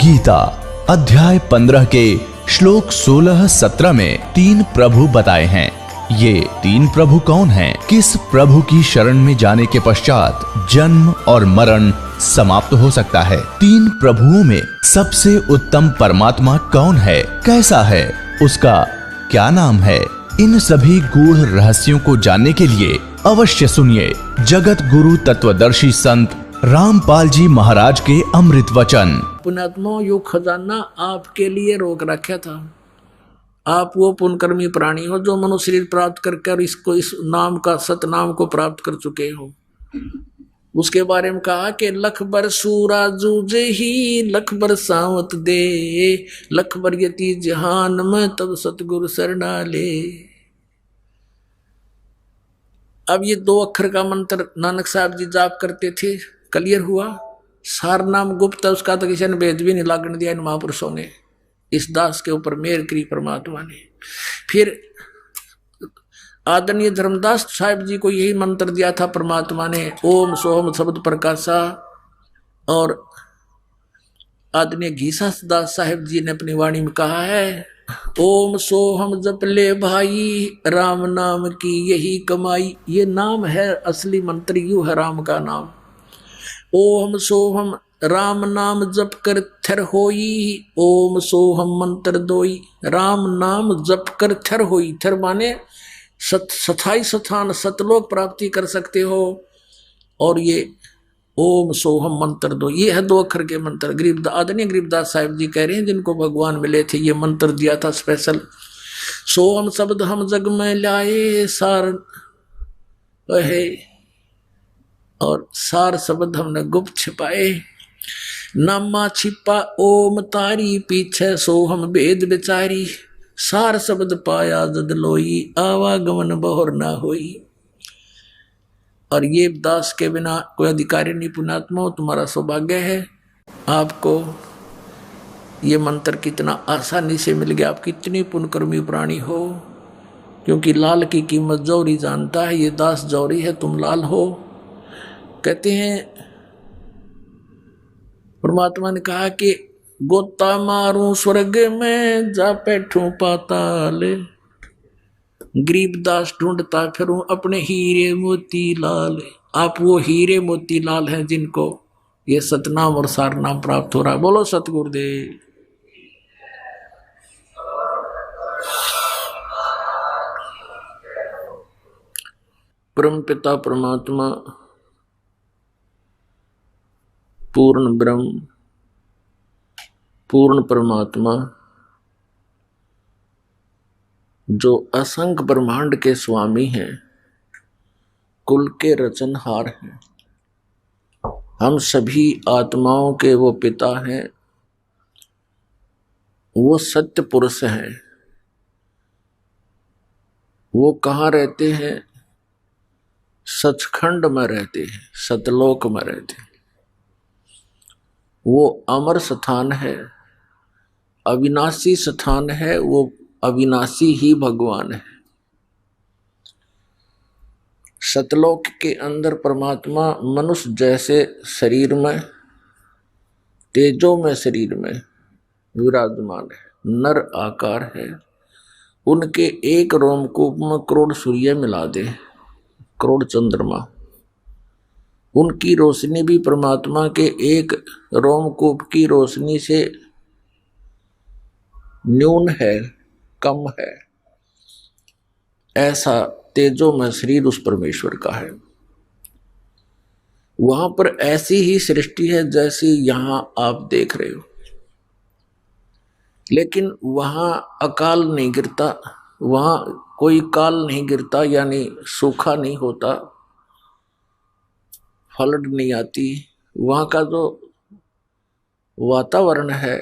गीता अध्याय 15 के श्लोक 16-17 में 3 प्रभु बताए हैं। ये 3 प्रभु कौन हैं? किस प्रभु की शरण में जाने के पश्चात जन्म और मरण समाप्त हो सकता है? 3 प्रभुओं में सबसे उत्तम परमात्मा कौन है? कैसा है? उसका क्या नाम है? इन सभी गूढ़ रहस्यों को जानने के लिए अवश्य सुनिए जगत गुरु तत्वदर्शी संत रामपाल जी महाराज के अमृत वचन। पुण्यात्मा, यो खजाना आपके लिए रोक रखा था। आप वो पुण्यकर्मी प्राणी हो जो मनुष्य शरीर प्राप्त करके इसको इस नाम का सतनाम को प्राप्त कर चुके हो। उसके बारे में कहा कि लख बर सूरा जूझे ही लख बर सावत दे, लख बर यति जहान में तब सतगुरु शरणा ले। अब ये 2 अक्षर का मंत्र नानक साहब जी जाप करते थे। क्लियर हुआ? सार नाम गुप्त है, उसका तो किसी ने भेद भी नहीं लागण दिया इन महापुरुषों ने। इस दास के ऊपर मेहर करी परमात्मा ने। फिर आदरणीय धर्मदास साहिब जी को यही मंत्र दिया था परमात्मा ने, ओम सोहम शब्द प्रकाशा। और आदरणीय घीसा दास साहिब जी ने अपनी वाणी में कहा है, ओम सोहम जप ले भाई, राम नाम की यही कमाई। ये नाम है, असली मंत्र यू है राम का नाम। ओम सोहम राम नाम जप कर थर होई, ओम सोहम मंत्र दोई। राम नाम जप कर थर होई। थर माने सथाई स्थान सतलोक प्राप्ति कर सकते हो। और ये ओम सोहम मंत्र दो, ये है 2 अक्षर के मंत्र। आदरणीय गरीबदास साहिब जी कह रहे हैं जिनको भगवान मिले थे, ये मंत्र दिया था स्पेशल। सोहम शब्द हम जग में लाए सार है, और सार शब्द हमने गुप्त छिपाए। नामा छिपा ओम तारी, पीछे सोहम वेद बेचारी। सार शब्द पाया जद लोई, आवागमन बहुर ना होई। और ये दास के बिना कोई अधिकारी नहीं। पुण्यात्मा, तुम्हारा सौभाग्य है, आपको ये मंत्र कितना आसानी से मिल गया। आप कितनी पुण्यकर्मी प्राणी हो, क्योंकि लाल की कीमत जौहरी जानता है। ये दास जौहरी है, तुम लाल हो। कहते हैं परमात्मा ने कहा कि गोता मारूं स्वर्ग में, जा बैठूं पाताल। गरीबदास ढूंढता फिरूं अपने हीरे मोती लाल। आप वो हीरे मोती लाल हैं जिनको ये सतनाम और सारनाम प्राप्त हो रहा है। बोलो सतगुरुदेव। परम पिता परमात्मा, पूर्ण ब्रह्म, पूर्ण परमात्मा, जो असंख्य ब्रह्मांड के स्वामी हैं, कुल के रचनहार हैं, हम सभी आत्माओं के वो पिता हैं, वो सत्य पुरुष हैं। वो कहाँ रहते हैं? सचखंड में रहते हैं, सतलोक में रहते हैं। वो अमर स्थान है, अविनाशी स्थान है। वो अविनाशी ही भगवान है। सतलोक के अंदर परमात्मा मनुष्य जैसे शरीर में, तेजो में शरीर में विराजमान है, नर आकार है। उनके एक रोमकूप में करोड़ सूर्य मिला दे, करोड़ चंद्रमा। उनकी रोशनी भी परमात्मा के एक रोमकूप की रोशनी से न्यून है, कम है। ऐसा तेजो में शरीर उस परमेश्वर का है। वहां पर ऐसी ही सृष्टि है जैसी यहां आप देख रहे हो, लेकिन वहां अकाल नहीं गिरता, वहां कोई काल नहीं गिरता, यानी सूखा नहीं होता, फ्लड नहीं आती। वहां का जो वातावरण है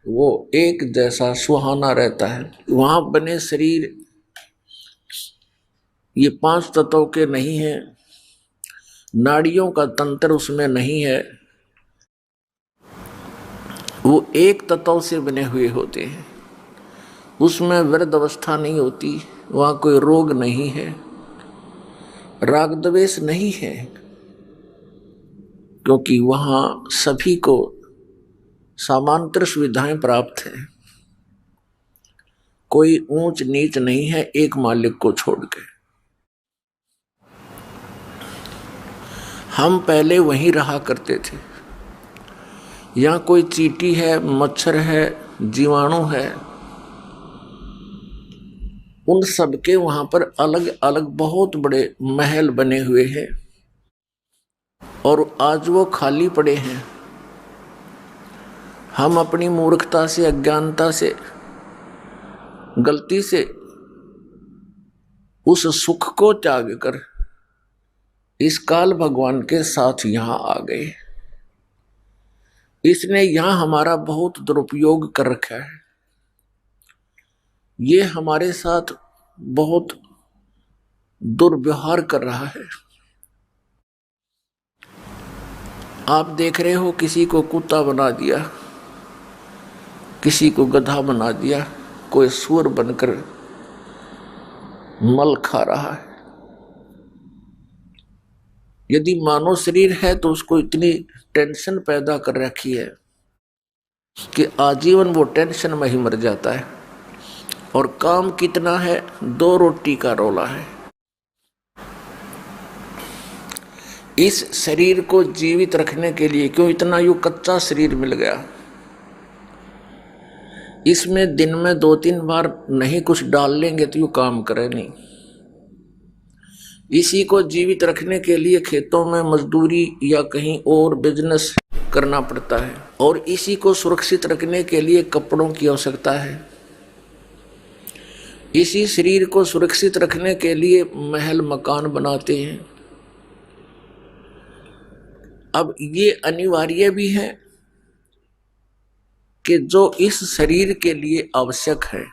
वो एक जैसा सुहाना रहता है। वहां बने शरीर ये 5 तत्वों के नहीं है, नाड़ियों का तंत्र उसमें नहीं है। वो एक तत्व से बने हुए होते हैं। उसमें वृद्ध अवस्था नहीं होती, वहां कोई रोग नहीं है, राग द्वेष नहीं है, क्योंकि वहां सभी को समांतर सुविधाएं प्राप्त है, कोई ऊंच नीच नहीं है एक मालिक को छोड़ के। हम पहले वहीं रहा करते थे। यहाँ कोई चींटी है, मच्छर है, जीवाणु है, उन सबके वहां पर अलग अलग बहुत बड़े महल बने हुए हैं और आज वो खाली पड़े हैं। हम अपनी मूर्खता से, अज्ञानता से, गलती से उस सुख को त्याग कर इस काल भगवान के साथ यहां आ गए। इसने यहां हमारा बहुत दुरुपयोग कर रखा है। ये हमारे साथ बहुत दुर्व्यवहार कर रहा है। आप देख रहे हो, किसी को कुत्ता बना दिया, किसी को गधा बना दिया, कोई सुअर बनकर मल खा रहा है। यदि मानव शरीर है तो उसको इतनी टेंशन पैदा कर रखी है कि आजीवन वो टेंशन में ही मर जाता है। और काम कितना है, 2 रोटी का रोला है। इस शरीर को जीवित रखने के लिए क्यों इतना यूं कच्चा शरीर मिल गया। इसमें दिन में 2-3 बार नहीं कुछ डाल लेंगे तो यूं काम करे नहीं। इसी को जीवित रखने के लिए खेतों में मजदूरी या कहीं और बिजनेस करना पड़ता है, और इसी को सुरक्षित रखने के लिए कपड़ों की आवश्यकता है। इसी शरीर को सुरक्षित रखने के लिए महल मकान बनाते हैं। अब ये अनिवार्य भी है कि जो इस शरीर के लिए आवश्यक है,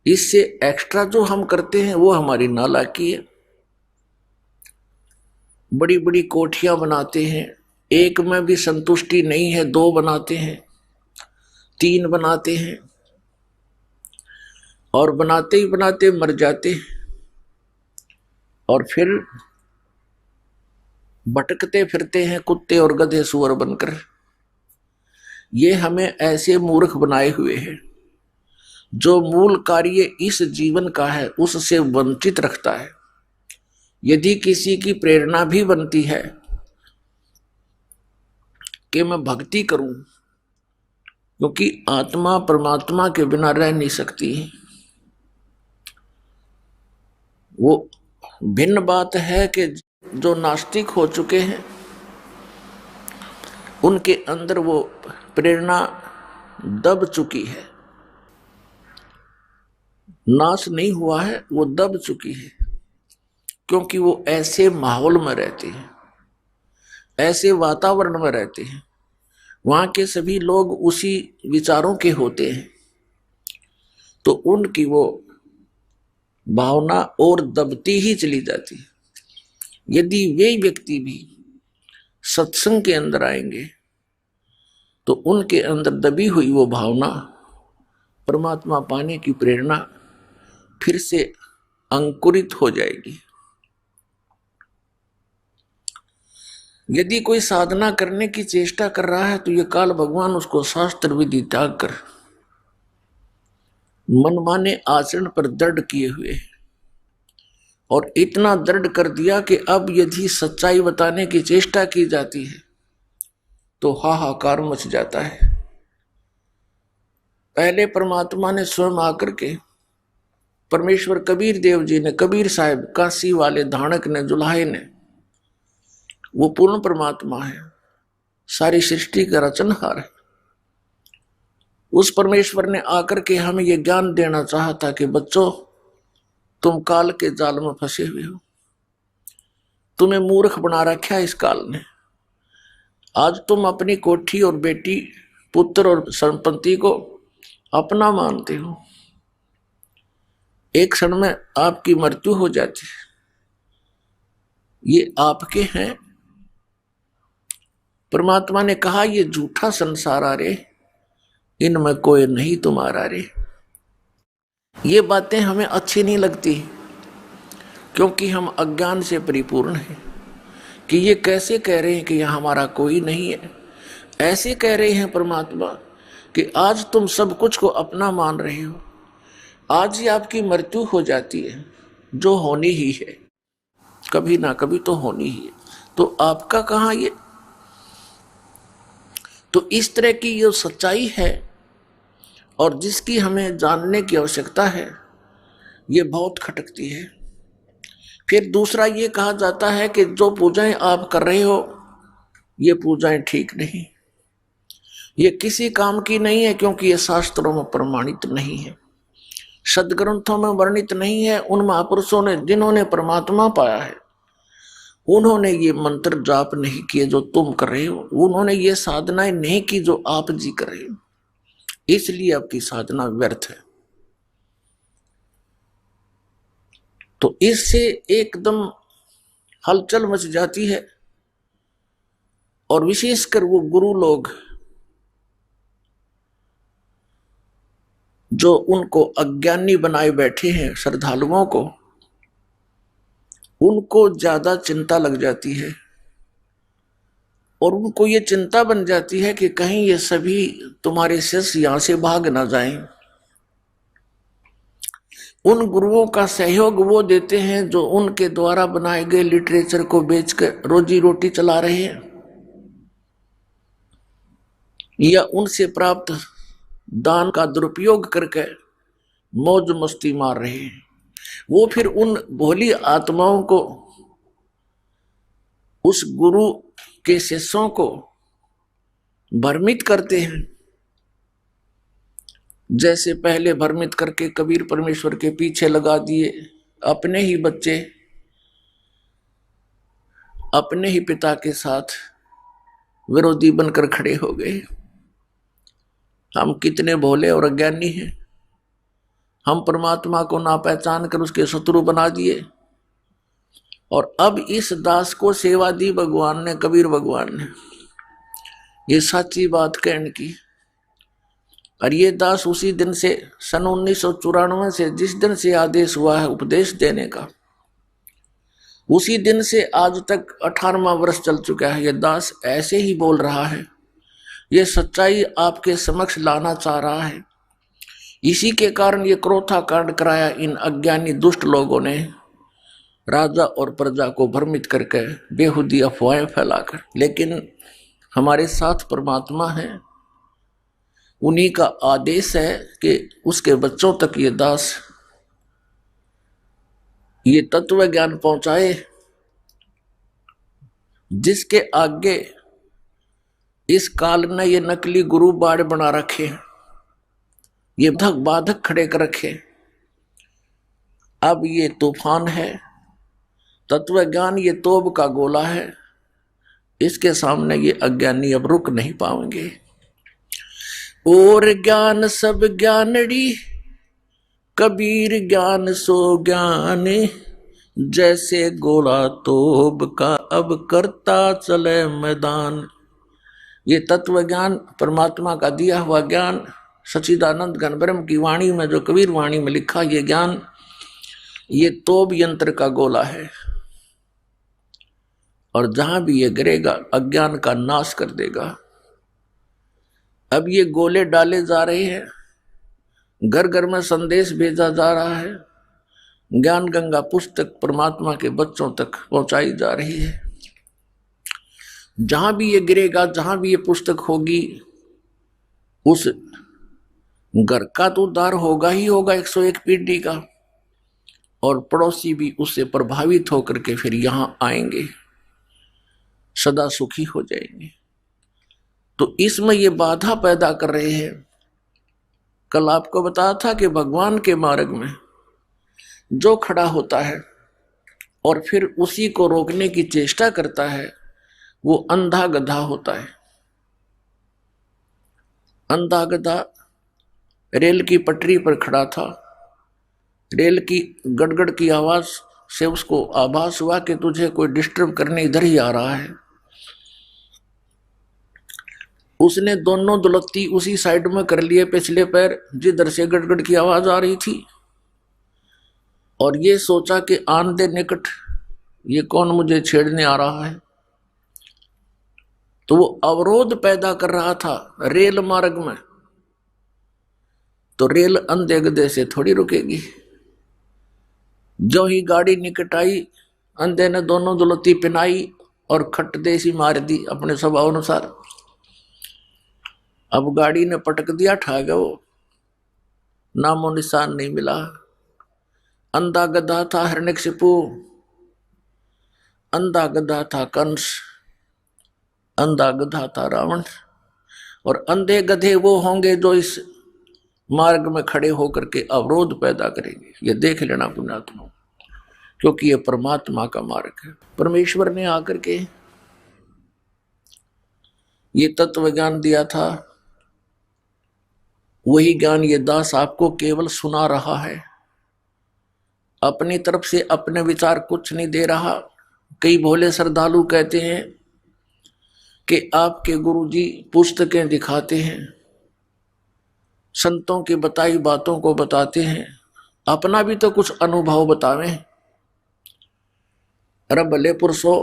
इससे एक्स्ट्रा जो हम करते हैं वो हमारी नालायकी है। बड़ी बड़ी कोठियां बनाते हैं, एक में भी संतुष्टि नहीं है, 2 बनाते हैं, 3 बनाते हैं, और बनाते ही बनाते मर जाते हैं, और फिर भटकते फिरते हैं कुत्ते और गधे सुअर बनकर। ये हमें ऐसे मूर्ख बनाए हुए हैं। जो मूल कार्य इस जीवन का है उससे वंचित रखता है। यदि किसी की प्रेरणा भी बनती है कि मैं भक्ति करूं, क्योंकि आत्मा परमात्मा के बिना रह नहीं सकती, वो भिन्न बात है कि जो नास्तिक हो चुके हैं उनके अंदर वो प्रेरणा दब चुकी है, नाश नहीं हुआ है, वो दब चुकी है, क्योंकि वो ऐसे माहौल में रहते हैं, ऐसे वातावरण में रहते हैं, वहां के सभी लोग उसी विचारों के होते हैं, तो उनकी वो भावना और दबती ही चली जाती है। यदि वे व्यक्ति भी सत्संग के अंदर आएंगे तो उनके अंदर दबी हुई वो भावना, परमात्मा पाने की प्रेरणा फिर से अंकुरित हो जाएगी। यदि कोई साधना करने की चेष्टा कर रहा है तो ये काल भगवान उसको शास्त्र विधि त्याग कर मनमाने आचरण पर दृढ़ किए हुए है, और इतना दृढ़ कर दिया कि अब यदि सच्चाई बताने की चेष्टा की जाती है तो हाहाकार मच जाता है। पहले परमात्मा ने स्वयं आकर के, परमेश्वर कबीर देव जी ने, कबीर साहब, काशी वाले धाणक ने, जुलाहे ने, वो पूर्ण परमात्मा है, सारी सृष्टि का रचनहार है। उस परमेश्वर ने आकर के हमें ये ज्ञान देना चाहता कि बच्चों, तुम काल के जाल में फंसे हुए हो, तुम्हें मूर्ख बना रखा है इस काल ने। आज तुम अपनी कोठी और बेटी, पुत्र और संपत्ति को अपना मानते हो, एक क्षण में आपकी मृत्यु हो जाती है, ये आपके हैं। परमात्मा ने कहा ये झूठा संसार आ रे, इनमें कोई नहीं तुम्हारा रे। ये बातें हमें अच्छी नहीं लगती, क्योंकि हम अज्ञान से परिपूर्ण हैं कि ये कैसे कह रहे हैं कि यहाँ हमारा कोई नहीं है। ऐसे कह रहे हैं परमात्मा कि आज तुम सब कुछ को अपना मान रहे हो, आज ही आपकी मृत्यु हो जाती है, जो होनी ही है, कभी ना कभी तो होनी ही है, तो आपका कहाँ ये। तो इस तरह की जो सच्चाई है और जिसकी हमें जानने की आवश्यकता है, ये बहुत खटकती है। फिर दूसरा ये कहा जाता है कि जो पूजाएं आप कर रहे हो, ये पूजाएं ठीक नहीं, ये किसी काम की नहीं है, क्योंकि ये शास्त्रों में प्रमाणित नहीं है, सदग्रंथों में वर्णित नहीं है। उन महापुरुषों ने जिन्होंने परमात्मा पाया है, उन्होंने ये मंत्र जाप नहीं किए जो तुम कर रहे हो, उन्होंने ये साधनाएं नहीं की जो आप जी कर रहे हो, इसलिए आपकी साधना व्यर्थ है। तो इससे एकदम हलचल मच जाती है। और विशेषकर वो गुरु लोग जो उनको अज्ञानी बनाए बैठे हैं, श्रद्धालुओं को, उनको ज्यादा चिंता लग जाती है और उनको ये चिंता बन जाती है कि कहीं ये सभी तुम्हारे शिष्य यहां से भाग ना जाएं। उन गुरुओं का सहयोग वो देते हैं जो उनके द्वारा बनाए गए लिटरेचर को बेचकर रोजी रोटी चला रहे हैं, या उनसे प्राप्त दान का दुरुपयोग करके मौज मस्ती मार रहे हैं। वो फिर उन भोली आत्माओं को, उस गुरु के शिष्यों को भ्रमित करते हैं, जैसे पहले भ्रमित करके कबीर परमेश्वर के पीछे लगा दिए। अपने ही बच्चे अपने ही पिता के साथ विरोधी बनकर खड़े हो गए। हम कितने भोले और अज्ञानी हैं, हम परमात्मा को ना पहचान कर उसके शत्रु बना दिए। और अब इस दास को सेवा दी भगवान ने, कबीर भगवान ने, ये सच्ची बात कहने की। और ये दास उसी दिन से, सन 1994 से, जिस दिन से आदेश हुआ है उपदेश देने का, उसी दिन से आज तक 18वां वर्ष चल चुका है। ये दास ऐसे ही बोल रहा है, ये सच्चाई आपके समक्ष लाना चाह रहा है। इसी के कारण ये क्रोथा कांड कराया इन अज्ञानी दुष्ट लोगों ने, राजा और प्रजा को भ्रमित करके बेहुदी अफवाहें फैलाकर। लेकिन हमारे साथ परमात्मा है, उन्हीं का आदेश है कि उसके बच्चों तक ये दास ये तत्व ज्ञान पहुंचाए, जिसके आगे इस काल ने ये नकली गुरु बाड़ बना रखे, ये बाधक खड़े कर रखे। अब ये तूफान है, तत्व ज्ञान ये तोब का गोला है, इसके सामने ये अज्ञानी अब रुक नहीं पाएंगे। और ज्ञान सब ज्ञानड़ी, कबीर ज्ञान सो ज्ञान, जैसे गोला तोब का अब करता चले मैदान। ये तत्व ज्ञान परमात्मा का दिया हुआ ज्ञान, सच्चिदानंद घन ब्रह्म की वाणी में, जो कबीर वाणी में लिखा, ये ज्ञान ये तोब यंत्र का गोला है, और जहां भी ये गिरेगा अज्ञान का नाश कर देगा। अब ये गोले डाले जा रहे हैं, घर घर में संदेश भेजा जा रहा है, ज्ञान गंगा पुस्तक परमात्मा के बच्चों तक पहुंचाई जा रही है। जहां भी ये गिरेगा, जहां भी ये पुस्तक होगी, उस घर का तो उद्धार होगा ही होगा 101 पीढ़ी का, और पड़ोसी भी उससे प्रभावित होकर के फिर यहां आएंगे, सदा सुखी हो जाएंगे। तो इसमें ये बाधा पैदा कर रहे हैं। कल आपको बताया था कि भगवान के मार्ग में जो खड़ा होता है और फिर उसी को रोकने की चेष्टा करता है, वो अंधा गधा होता है। अंधा गधा रेल की पटरी पर खड़ा था, रेल की गड़गड़ की आवाज से उसको आभास हुआ कि तुझे कोई डिस्टर्ब करने इधर ही आ रहा है। उसने दोनों दुलत्ती उसी साइड में कर लिए, पिछले पैर जिधर से गड़गड़ की आवाज आ रही थी, और ये सोचा कि आन दे निकट, ये कौन मुझे छेड़ने आ रहा है। तो वो अवरोध पैदा कर रहा था रेल मार्ग में, तो रेल अंधे गधे से थोड़ी रुकेगी। जो ही गाड़ी निकट आई, अंधे ने दोनों दुलती पिनाई और खट देसी मार दी अपने स्वभाव अनुसार। अब गाड़ी ने पटक दिया, ठा गया वो, नामो निशान नहीं मिला। अंधा गधा था हिरण्यकशिपु, अंधा गधा था कंस, अंधा गधा था रावण, और अंधे गधे वो होंगे जो इस मार्ग में खड़े होकर के अवरोध पैदा करेंगे। ये देख लेना पुण्यात्मा, क्योंकि ये परमात्मा का मार्ग है। परमेश्वर ने आकर के ये तत्व ज्ञान दिया था, वही ज्ञान ये दास आपको केवल सुना रहा है, अपनी तरफ से अपने विचार कुछ नहीं दे रहा। कई भोले श्रद्धालु कहते हैं कि आपके गुरुजी पुस्तकें दिखाते हैं, संतों की बताई बातों को बताते हैं, अपना भी तो कुछ अनुभव बतावें। अरे भले पुरुषों,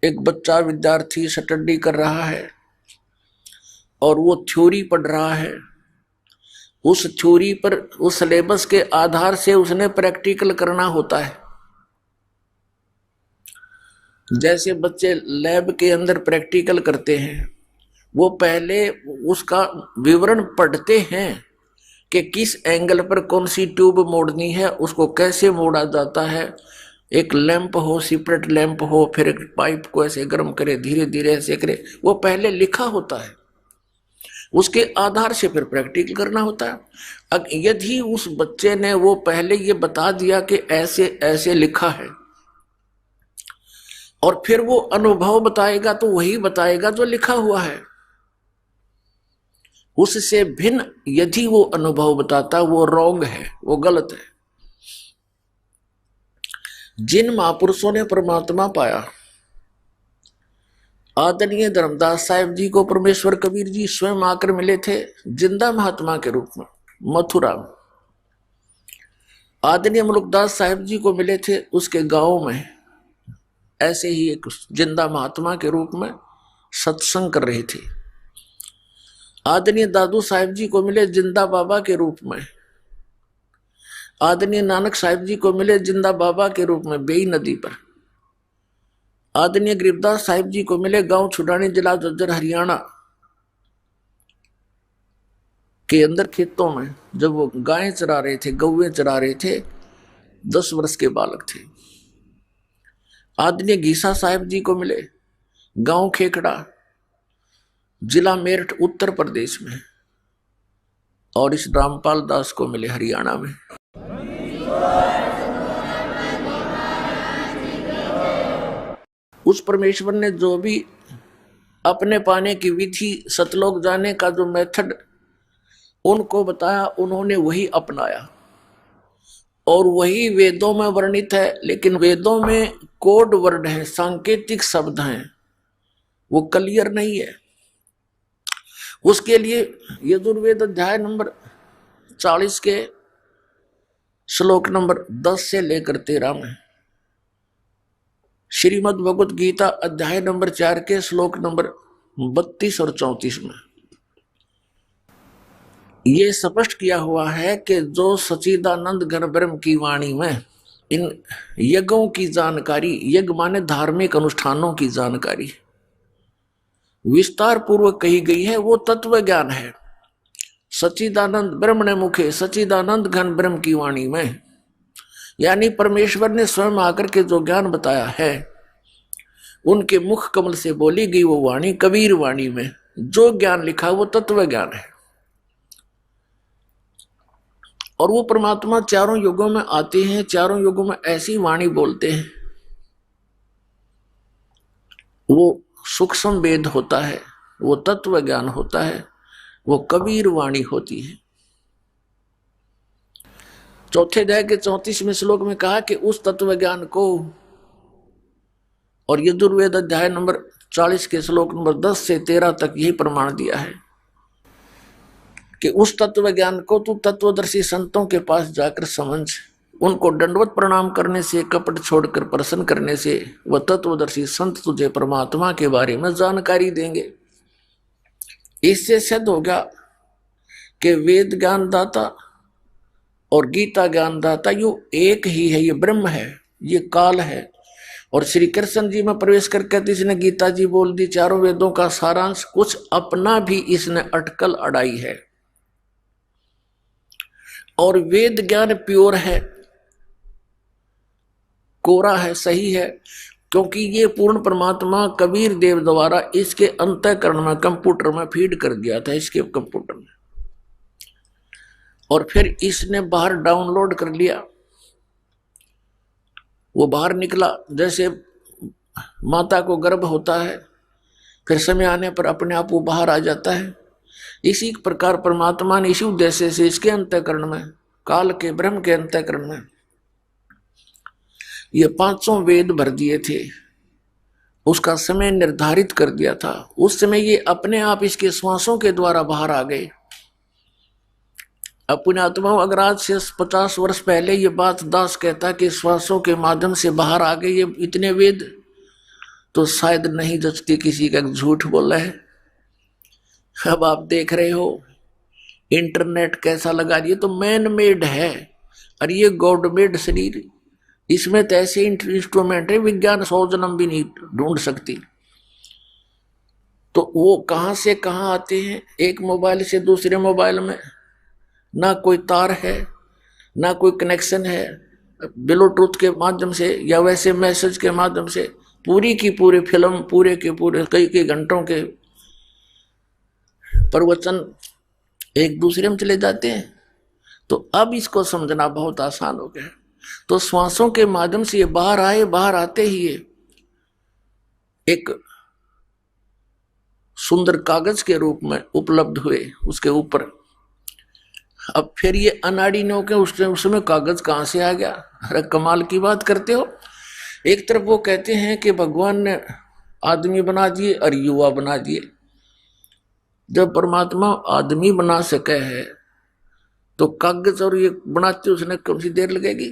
एक बच्चा विद्यार्थी स्टडी कर रहा है और वो थ्योरी पढ़ रहा है, उस थ्योरी पर, उस सिलेबस के आधार से उसने प्रैक्टिकल करना होता है। जैसे बच्चे लैब के अंदर प्रैक्टिकल करते हैं, वो पहले उसका विवरण पढ़ते हैं कि किस एंगल पर कौन सी ट्यूब मोड़नी है, उसको कैसे मोड़ा जाता है। एक लैंप हो, सेपरेट लैंप हो, फिर एक पाइप को ऐसे गर्म करे, धीरे धीरे ऐसे करे, वो पहले लिखा होता है, उसके आधार से फिर प्रैक्टिकल करना होता है। यदि उस बच्चे ने वो पहले ये बता दिया कि ऐसे ऐसे लिखा है, और फिर वो अनुभव बताएगा, तो वही बताएगा जो लिखा हुआ है। उससे भिन्न यदि वो अनुभव बताता, वो रॉन्ग है, वो गलत है। जिन महापुरुषों ने परमात्मा पाया, आदरणीय धर्मदास साहिब जी को परमेश्वर कबीर जी स्वयं आकर मिले थे जिंदा महात्मा के रूप में मथुरा में। आदरणीय मुलुकदास साहिब जी को मिले थे उसके गांव में, ऐसे ही एक जिंदा महात्मा के रूप में सत्संग कर रहे थे। आदरणीय दादू साहिब जी को मिले जिंदा बाबा के रूप में। आदरणीय नानक साहिब जी को मिले जिंदा बाबा के रूप में बेई नदी पर। आदरणीय गरीबदास साहिब जी को मिले गांव छुडानी, जिला झज्जर, हरियाणा के अंदर खेतों में, जब वो गायें चरा रहे थे, गौएं चरा रहे थे, 10 वर्ष के बालक थे। आदरणीय घीसा साहिब जी को मिले गांव खेकड़ा, जिला मेरठ, उत्तर प्रदेश में, और इस रामपाल दास को मिले हरियाणा में। उस परमेश्वर ने जो भी अपने पाने की विधि, सतलोक जाने का जो मेथड उनको बताया, उन्होंने वही अपनाया, और वही वेदों में वर्णित है। लेकिन वेदों में कोड वर्ड है, सांकेतिक शब्द हैं, वो क्लियर नहीं है। उसके लिए यजुर्वेद अध्याय नंबर 40 के श्लोक नंबर 10 से लेकर 13 में, श्रीमद् भगवत गीता अध्याय नंबर 4 के श्लोक नंबर 32 और 34 में ये स्पष्ट किया हुआ है कि जो सच्चिदानंद घन ब्रह्म की वाणी में इन यज्ञों की जानकारी, यज्ञ माने धार्मिक अनुष्ठानों की जानकारी विस्तार पूर्वक कही गई है, वो तत्व ज्ञान है। सच्चिदानंद ब्रह्म ने मुखे सच्चिदानंद घन ब्रह्म की वाणी में, यानी परमेश्वर ने स्वयं आकर के जो ज्ञान बताया है, उनके मुख कमल से बोली गई वो वाणी, कबीर वाणी में जो ज्ञान लिखा वो तत्व ज्ञान है। और वो परमात्मा चारों युगों में आते हैं, चारों युगों में ऐसी वाणी बोलते हैं, वो सूक्ष्म वेद होता है, वो तत्व ज्ञान होता है, वो कबीर वाणी होती है। चौथे अध्याय के 34वें श्लोक में कहा कि उस तत्व ज्ञान को, और यजुर्वेद अध्याय नंबर 40 के श्लोक नंबर 10 से 13 तक यही प्रमाण दिया है कि उस तत्व ज्ञान को तू तत्वदर्शी संतों के पास जाकर समझ, उनको दंडवत प्रणाम करने से, कपट छोड़कर प्रसन्न करने से वह तत्वदर्शी संत तुझे परमात्मा के बारे में जानकारी देंगे। इससे सिद्ध हो गया कि वेद ज्ञानदाता और गीता ज्ञानदाता यो एक ही है, ये ब्रह्म है, ये काल है। और श्री कृष्ण जी में प्रवेश करके तो इसने गीता जी बोल दी, चारों वेदों का सारांश, कुछ अपना भी इसने अटकल अड़ाई है। और वेद ज्ञान प्योर है, कोरा है, सही है, क्योंकि ये पूर्ण परमात्मा कबीर देव द्वारा इसके अंतःकरण में कंप्यूटर में फीड कर दिया था, इसके कंप्यूटर में, और फिर इसने बाहर डाउनलोड कर लिया। वो बाहर निकला, जैसे माता को गर्भ होता है, फिर समय आने पर अपने आप वो बाहर आ जाता है। इसी प्रकार परमात्मा ने इसी उद्देश्य से इसके अंतःकरण में, काल के ब्रह्म के अंतःकरण में ये 500 वेद भर दिए थे। उसका समय निर्धारित कर दिया था। उस समय ये अपने आप इसके श्वासों के द्वारा बाहर आ गए। अपने आत्मा, अगर आज से 50 वर्ष पहले ये बात दास कहता कि श्वासों के माध्यम से बाहर आ गए ये इतने वेद, तो शायद नहीं जचती किसी का झूठ बोला है। अब आप देख रहे हो इंटरनेट कैसा लगा, ये तो मैन मेड है और ये गॉड मेड शरीर, इसमें तो ऐसे इंस्ट्रूमेंट है विज्ञान 100 जन्म भी नहीं ढूंढ सकती। तो वो कहां से कहां आते हैं, एक मोबाइल से दूसरे मोबाइल में ना कोई तार है, ना कोई कनेक्शन है, ब्लूटूथ के माध्यम से या वैसे मैसेज के माध्यम से पूरी की पूरी फिल्म, पूरे के पूरे कई घंटों के प्रवचन एक दूसरे में चले जाते हैं। तो अब इसको समझना बहुत आसान हो गया। तो श्वासों के माध्यम से ये बाहर आए, बाहर आते ही ये एक सुंदर कागज के रूप में उपलब्ध हुए उसके ऊपर। अब फिर ये अनाड़ी के उसमें कागज कहां से आ गया? अरे कमाल की बात करते हो। एक तरफ वो कहते हैं कि भगवान ने आदमी बना दिए और युवा बना दिए। जब परमात्मा आदमी बना सके है तो कागज और ये बनाते उसने कौन सी देर लगेगी?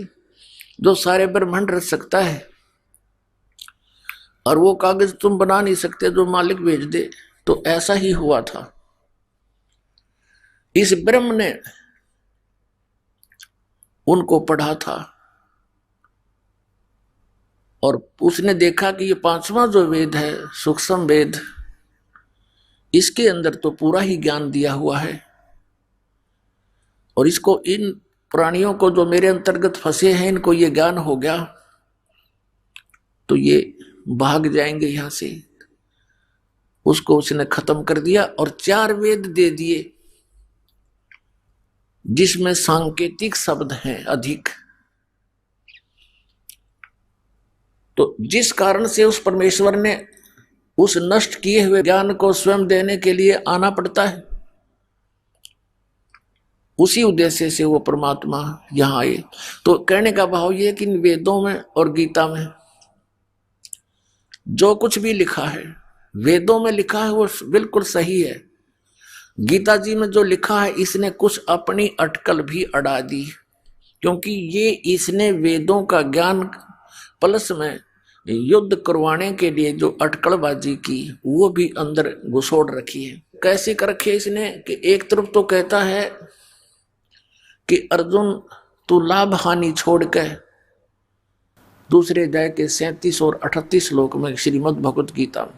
जो सारे ब्रह्मांड रच सकता है, और वो कागज तुम बना नहीं सकते जो मालिक भेज दे। तो ऐसा ही हुआ था। इस ब्रह्म ने उनको पढ़ा था और उसने देखा कि ये 5वां जो वेद है, सूक्ष्म वेद, इसके अंदर तो पूरा ही ज्ञान दिया हुआ है। और इसको, इन प्राणियों को जो मेरे अंतर्गत फंसे हैं, इनको ये ज्ञान हो गया तो ये भाग जाएंगे यहां से। उसको उसने खत्म कर दिया और 4 वेद दे दिए जिसमें सांकेतिक शब्द हैं अधिक। तो जिस कारण से उस परमेश्वर ने उस नष्ट किए हुए ज्ञान को स्वयं देने के लिए आना पड़ता है, उसी उद्देश्य से वो परमात्मा यहां आए। तो कहने का भाव ये कि इन वेदों में और गीता में जो कुछ भी लिखा है, वेदों में लिखा है वो बिल्कुल सही है। गीता जी में जो लिखा है इसने कुछ अपनी अटकल भी अड़ा दी, क्योंकि ये इसने वेदों का ज्ञान प्लस में युद्ध करवाने के लिए जो अटकलबाजी की वो भी अंदर घुसोड़ रखी है। कैसे कर रखी है इसने कि एक तरफ तो कहता है कि अर्जुन तू लाभ हानि छोड़ के, दूसरे अध्याय के 37 और 38 श्लोक में श्रीमद् भगवत गीता,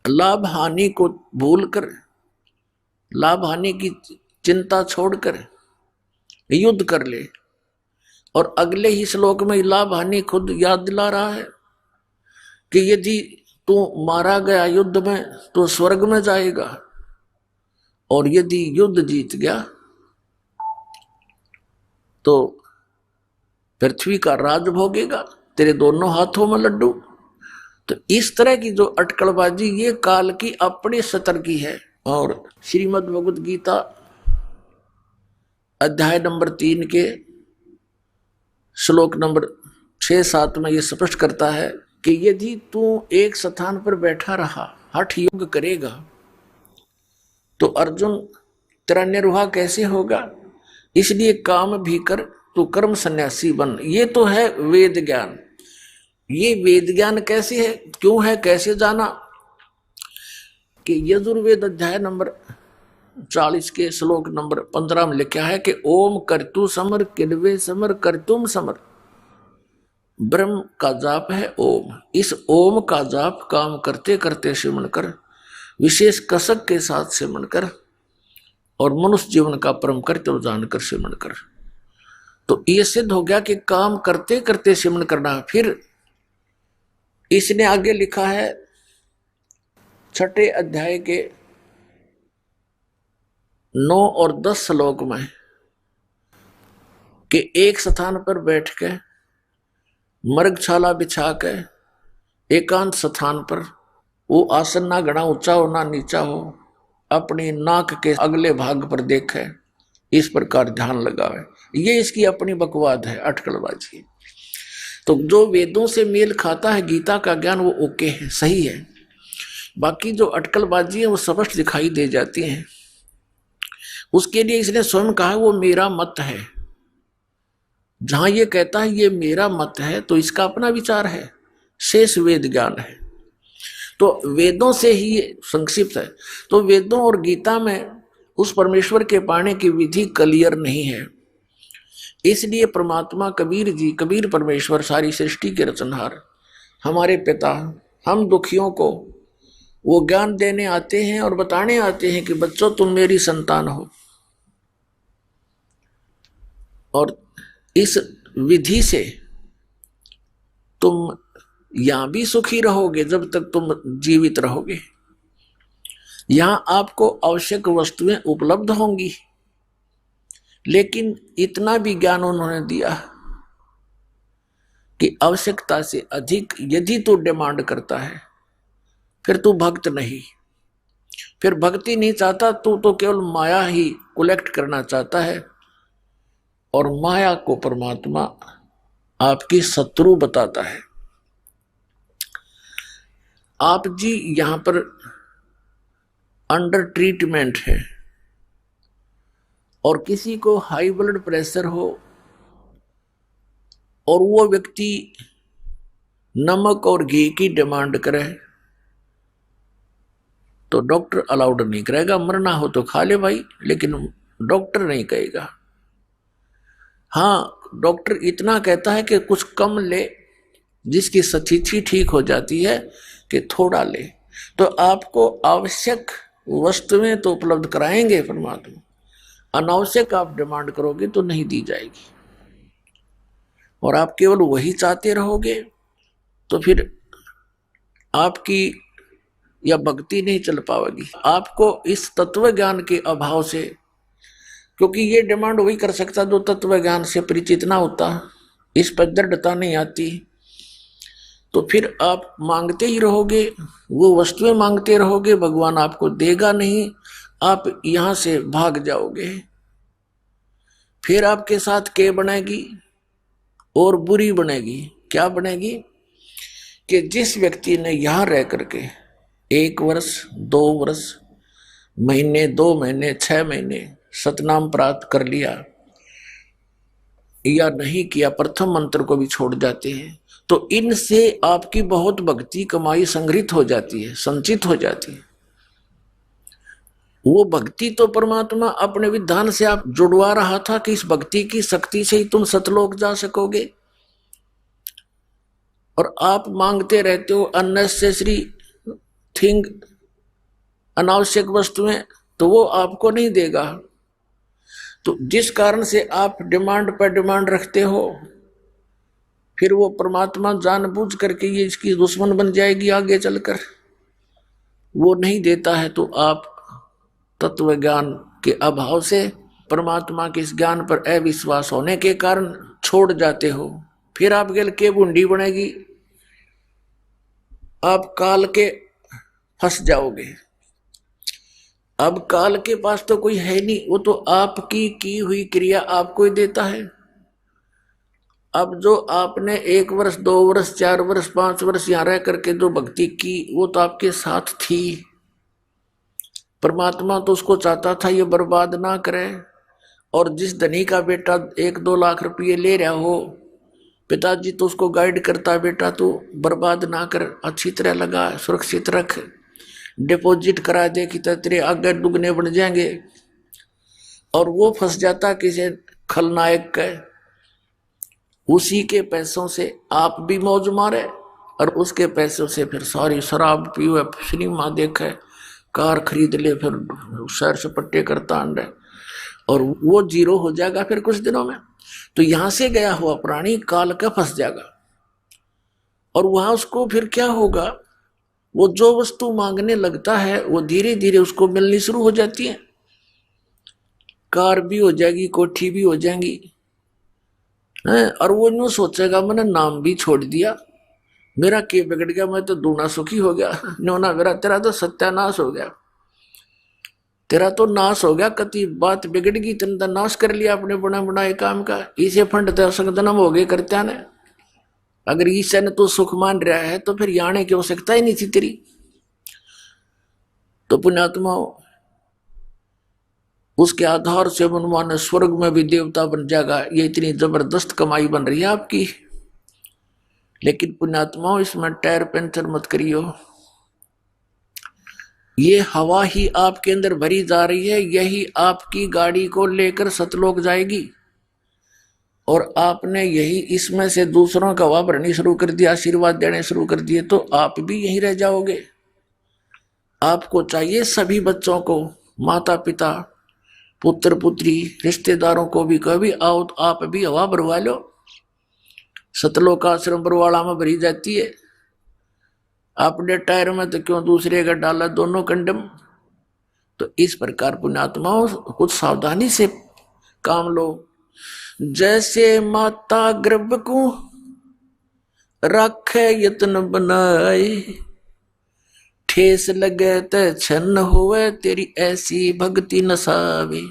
लाभ हानि को भूलकर, लाभ हानि की चिंता छोड़कर युद्ध कर ले। और अगले ही श्लोक में लाभ हानि खुद याद दिला रहा है कि यदि तू मारा गया युद्ध में तो स्वर्ग में जाएगा, और यदि युद्ध जीत गया तो पृथ्वी का राज भोगेगा, तेरे दोनों हाथों में लड्डू। तो इस तरह की जो अटकलबाजी ये काल की अपनी सतर की है। और श्रीमद् भगवत गीता अध्याय नंबर 3 के श्लोक नंबर 6-7 में ये स्पष्ट करता है कि यदि तू एक स्थान पर बैठा रहा, हठ योग करेगा, तो अर्जुन तेरा निर्वाह कैसे होगा? इसलिए काम भी कर, तू कर्म सन्यासी बन। ये तो है वेद ज्ञान। ये वेद ज्ञान कैसे है, क्यों है, कैसे जाना? कि यजुर्वेद अध्याय नंबर 40 के श्लोक नंबर 15 में लिखा है कि ओम कर्तु समर किन्वे समर कर्तुम समर। ब्रह्म का जाप है ओम। इस ओम का जाप काम करते करते सिमरण कर, विशेष कसक के साथ सिमरण कर, और मनुष्य जीवन का परम कर्तव्य जानकर सिमरण कर। तो ये सिद्ध हो गया कि काम करते करते सिमरण करना। फिर इसने आगे लिखा है 6 अध्याय के 9 और 10 श्लोक में कि एक स्थान पर बैठ के मृगछाला बिछा के एकांत स्थान पर, वो आसन ना घना ऊंचा हो ना नीचा हो, अपनी नाक के अगले भाग पर देखे, इस प्रकार ध्यान लगावे। ये इसकी अपनी बकवाद है, अटकलबाजी। तो जो वेदों से मेल खाता है, गीता का ज्ञान, वो ओके है, सही है। बाकी जो अटकलबाजी है वो स्पष्ट दिखाई दे जाती है। उसके लिए इसने स्वयं कहा वो मेरा मत है। जहां ये कहता है ये मेरा मत है, तो इसका अपना विचार है, शेष वेद ज्ञान है। तो वेदों से ही संक्षिप्त है। तो वेदों और गीता में उस परमेश्वर के पाने की विधि क्लियर नहीं है। इसलिए परमात्मा कबीर जी, कबीर परमेश्वर, सारी सृष्टि के रचनहार, हमारे पिता, हम दुखियों को वो ज्ञान देने आते हैं और बताने आते हैं कि बच्चों तुम मेरी संतान हो, और इस विधि से तुम यहां भी सुखी रहोगे जब तक तुम जीवित रहोगे। यहां आपको आवश्यक वस्तुएं उपलब्ध होंगी, लेकिन इतना भी ज्ञान उन्होंने दिया कि आवश्यकता से अधिक यदि तू डिमांड करता है, फिर तू भक्त नहीं, फिर भक्ति नहीं चाहता, तू तो केवल माया ही कलेक्ट करना चाहता है। और माया को परमात्मा आपकी शत्रु बताता है। आप जी यहां पर अंडर ट्रीटमेंट है, और किसी को हाई ब्लड प्रेशर हो और वो व्यक्ति नमक और घी की डिमांड करे, तो डॉक्टर अलाउड नहीं करेगा। मरना हो तो खा ले भाई, लेकिन डॉक्टर नहीं कहेगा। हाँ, डॉक्टर इतना कहता है कि कुछ कम ले, जिसकी स्थिति ठीक हो जाती है कि थोड़ा ले। तो आपको आवश्यक वस्तुएं तो उपलब्ध कराएंगे परमात्मा, अनावश्यक आप डिमांड करोगे तो नहीं दी जाएगी, और आप केवल वही चाहते रहोगे, तो फिर आपकी या भक्ति नहीं चल पाएगी। आपको इस तत्व ज्ञान के अभाव से, क्योंकि ये डिमांड वही कर सकता जो तत्व ज्ञान से परिचित ना होता, इस पर दृढ़ता नहीं आती, तो फिर आप मांगते ही रहोगे, वो वस्तुएं मांगते रहोगे, भगवान आपको देगा नहीं, आप यहां से भाग जाओगे। फिर आपके साथ क्या बनेगी, और बुरी बनेगी। क्या बनेगी कि जिस व्यक्ति ने यहां रह करके 1 वर्ष, 2 वर्ष, महीने, 2 महीने, 6 महीने सतनाम प्राप्त कर लिया या नहीं किया, प्रथम मंत्र को भी छोड़ जाते हैं, तो इनसे आपकी बहुत भक्ति कमाई संग्रहित हो जाती है, संचित हो जाती है। वो भक्ति तो परमात्मा अपने विधान से आप जुड़वा रहा था कि इस भक्ति की शक्ति से ही तुम सतलोक जा सकोगे, और आप मांगते रहते हो अननेसेसरी थिंग, अनावश्यक वस्तुएं, तो वो आपको नहीं देगा। तो जिस कारण से आप डिमांड पर डिमांड रखते हो, फिर वो परमात्मा जानबूझ करके ये इसकी दुश्मन बन जाएगी आगे चलकर, वो नहीं देता है। तो आप तत्व ज्ञान के अभाव से, परमात्मा के इस ज्ञान पर अविश्वास होने के कारण छोड़ जाते हो। फिर आप गल के बूंदी बनेगी, आप काल के फंस जाओगे। अब काल के पास तो कोई है नहीं, वो तो आपकी की हुई क्रिया आपको ही देता है। अब जो आपने 1 वर्ष, 2 वर्ष, 4 वर्ष, 5 वर्ष यहां रह करके जो भक्ति की, वो तो आपके साथ थी। परमात्मा तो उसको चाहता था ये बर्बाद ना करे, और जिस धनी का बेटा 1-2 लाख रुपये ले रहा हो, पिताजी तो उसको गाइड करता, बेटा तू बर्बाद ना कर, अच्छी तरह लगा, सुरक्षित रख, डिपॉजिट करा दे कि तेरे आगे दुगने बन जाएंगे। और वो फंस जाता किसी खलनायक के, उसी के पैसों से आप भी मौज मारे और उसके पैसों से फिर सारी शराब पीवे, सिनेमा देखे, कार खरीद ले, फिर सैर सपट्टे करता अंडे, और वो जीरो हो जाएगा फिर कुछ दिनों में। तो यहां से गया हुआ प्राणी काल का फंस जाएगा। और वहां उसको फिर क्या होगा, वो जो वस्तु मांगने लगता है वो धीरे धीरे उसको मिलनी शुरू हो जाती है। कार भी हो जाएगी, कोठी भी हो जाएंगी, और वो यूं सोचेगा मैंने नाम भी छोड़ दिया, मेरा क्या बिगड़ गया, मैं तो दूना सुखी हो गया। नोना मेरा, तेरा तो सत्यानाश हो गया, तेरा तो नाश हो गया, कति बात बिगड़ गई, तुमने तो नाश कर लिया अपने बना बनाए काम का। इसे फंड तो संगदनम हो गए करत्या ने। अगर ईश्वर ने तो सुख मान रहा है तो फिर आने की आवश्यकता ही नहीं थी तेरी। तो पुण्यात्मा, उसके आधार से मनमान स्वर्ग में भी देवता बन जाएगा। ये इतनी जबरदस्त कमाई बन रही है आपकी। लेकिन पुण्यात्माओं, इसमें टायर पंचर मत करियो। ये हवा ही आपके अंदर भरी जा रही है, यही आपकी गाड़ी को लेकर सतलोक जाएगी। और आपने यही इसमें से दूसरों का हवा भरनी शुरू कर दिया, आशीर्वाद देने शुरू कर दिए, तो आप भी यहीं रह जाओगे। आपको चाहिए सभी बच्चों को, माता पिता, पुत्र पुत्री, रिश्तेदारों को भी कभी आओ तो आप भी हवा भरवा लो। सतलोक आश्रम बरवाड़ा में भरी जाती है। अपने टायर में तो क्यों दूसरे का डाला, दोनों कंडम। तो इस प्रकार पुण्यात्माओं, कुछ सावधानी से काम लो। जैसे माता गर्भ को रखे यत्न बनाए, ठेस लगे ते छन्न होवे, तेरी ऐसी भक्ति नसावे।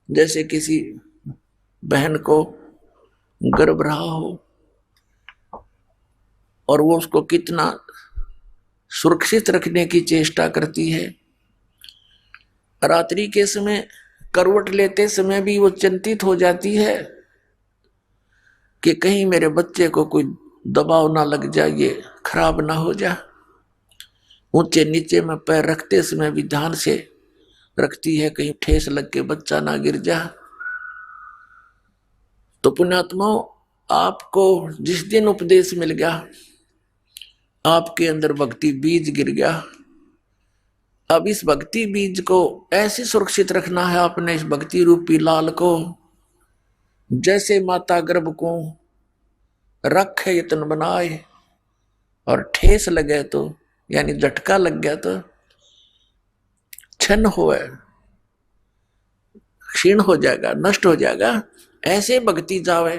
जैसे किसी बहन को गर्भ रहा हो और वो उसको कितना सुरक्षित रखने की चेष्टा करती है। रात्रि के समय करवट लेते समय भी वो चिंतित हो जाती है कि कहीं मेरे बच्चे को कोई दबाव ना लग जाए, ये खराब ना हो जाए। ऊंचे नीचे में पैर रखते समय भी ध्यान से रखती है, कहीं ठेस लग के बच्चा ना गिर जाए। तो पुण्यात्माओं, आपको जिस दिन उपदेश मिल गया, आपके अंदर भक्ति बीज गिर गया। अब इस भक्ति बीज को ऐसे सुरक्षित रखना है आपने, इस भक्ति रूपी लाल को। जैसे माता गर्भ को रखे यत्न बनाए, और ठेस लगे तो यानी झटका लग गया तो क्षण होए, क्षीण हो जाएगा, नष्ट हो जाएगा, ऐसे भक्ति जावे।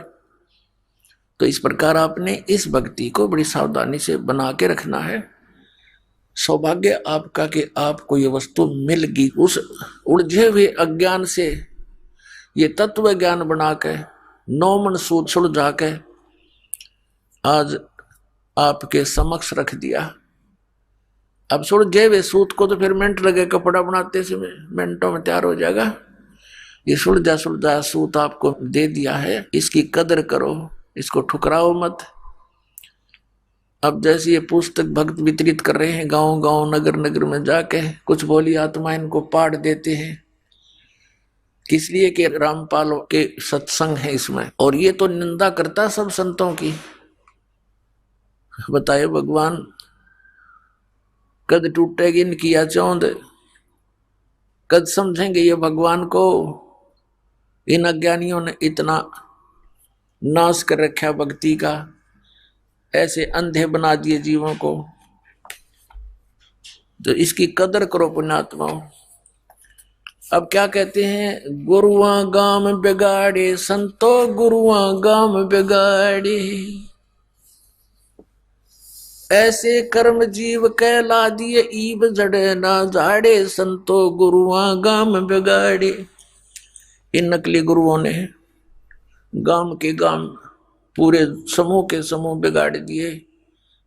तो इस प्रकार आपने इस भक्ति को बड़ी सावधानी से बना के रखना है। सौभाग्य आपका कि आपको ये वस्तु मिल गई। उस उलझे हुए अज्ञान से ये तत्व ज्ञान बना के, नौ मन सूद सुलझा के आज आपके समक्ष रख दिया। अब सुलझे हुए सूत को तो फिर मिनट लगे, कपड़ा बनाते समय मिनटों में तैयार हो जाएगा। ये सुलझा सुलझा सूत आपको दे दिया है, इसकी कदर करो, इसको ठुकराओ मत। अब जैसे ये पुस्तक भक्त वितरित कर रहे हैं गांव गांव नगर नगर में जाके, कुछ भोली आत्मा इनको पाठ देते हैं, किस लिए कि रामपाल के सत्संग है इसमें। और ये तो निंदा करता सब संतों की। बताए भगवान कद टूटेगी इनकी या चौंध, कद समझेंगे ये भगवान को। इन अज्ञानियों ने इतना नाश कर रखा भक्ति का, ऐसे अंधे बना दिए जीवों को। तो इसकी कदर करो पुण्यात्माओं। अब क्या कहते हैं, गुरुआ गाम बिगाड़े संतो, गुरुआ गाम बिगाड़े, ऐसे कर्म जीव कहला दिए, ईब जड़े ना झाड़े, संतो गुरुआ गाम बिगाड़े। इन नकली गुरुओं ने गाम के गाम, पूरे समूह के समूह बिगाड़ दिए,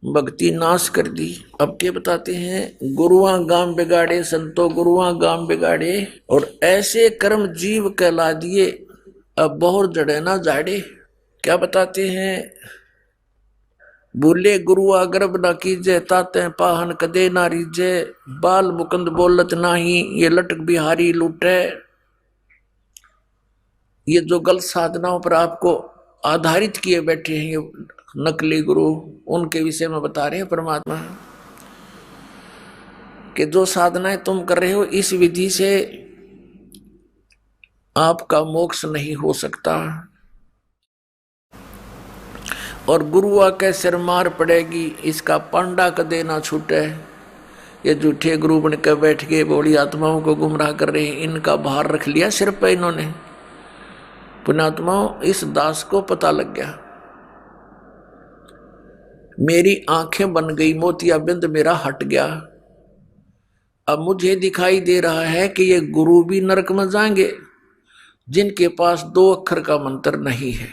भक्ति नाश कर दी। अब क्या बताते हैं, गुरुआ गाम बिगाड़े संतो गुरुआ गाम बिगाड़े, और ऐसे कर्म जीव कहला दिए अब बहुत जड़े ना जाड़े। क्या बताते हैं, बोले गुरुआ गर्भ ना कीजे ताते पाहन कदे ना रीजे, बाल मुकुंद बोलत नाही ये लटक बिहारी लूटे। ये जो गलत साधनाओं पर आपको आधारित किए बैठे हैं ये नकली गुरु, उनके विषय में बता रहे हैं परमात्मा कि जो साधनाएं तुम कर रहे हो इस विधि से आपका मोक्ष नहीं हो सकता, और गुरु आके सिर मार पड़ेगी इसका पांडा कदे ना छूटे। ये झूठे गुरु बन कर बैठ के बोली आत्माओं को गुमराह कर रहे हैं, इनका भार रख लिया सिर पे इन्होंने। पुण्यात्माओं, इस दास को पता लग गया, मेरी आंखें बन गई, मोतियाबिंद मेरा हट गया। अब मुझे दिखाई दे रहा है कि ये गुरु भी नरक में जाएंगे जिनके पास 2 अक्षर का मंत्र नहीं है,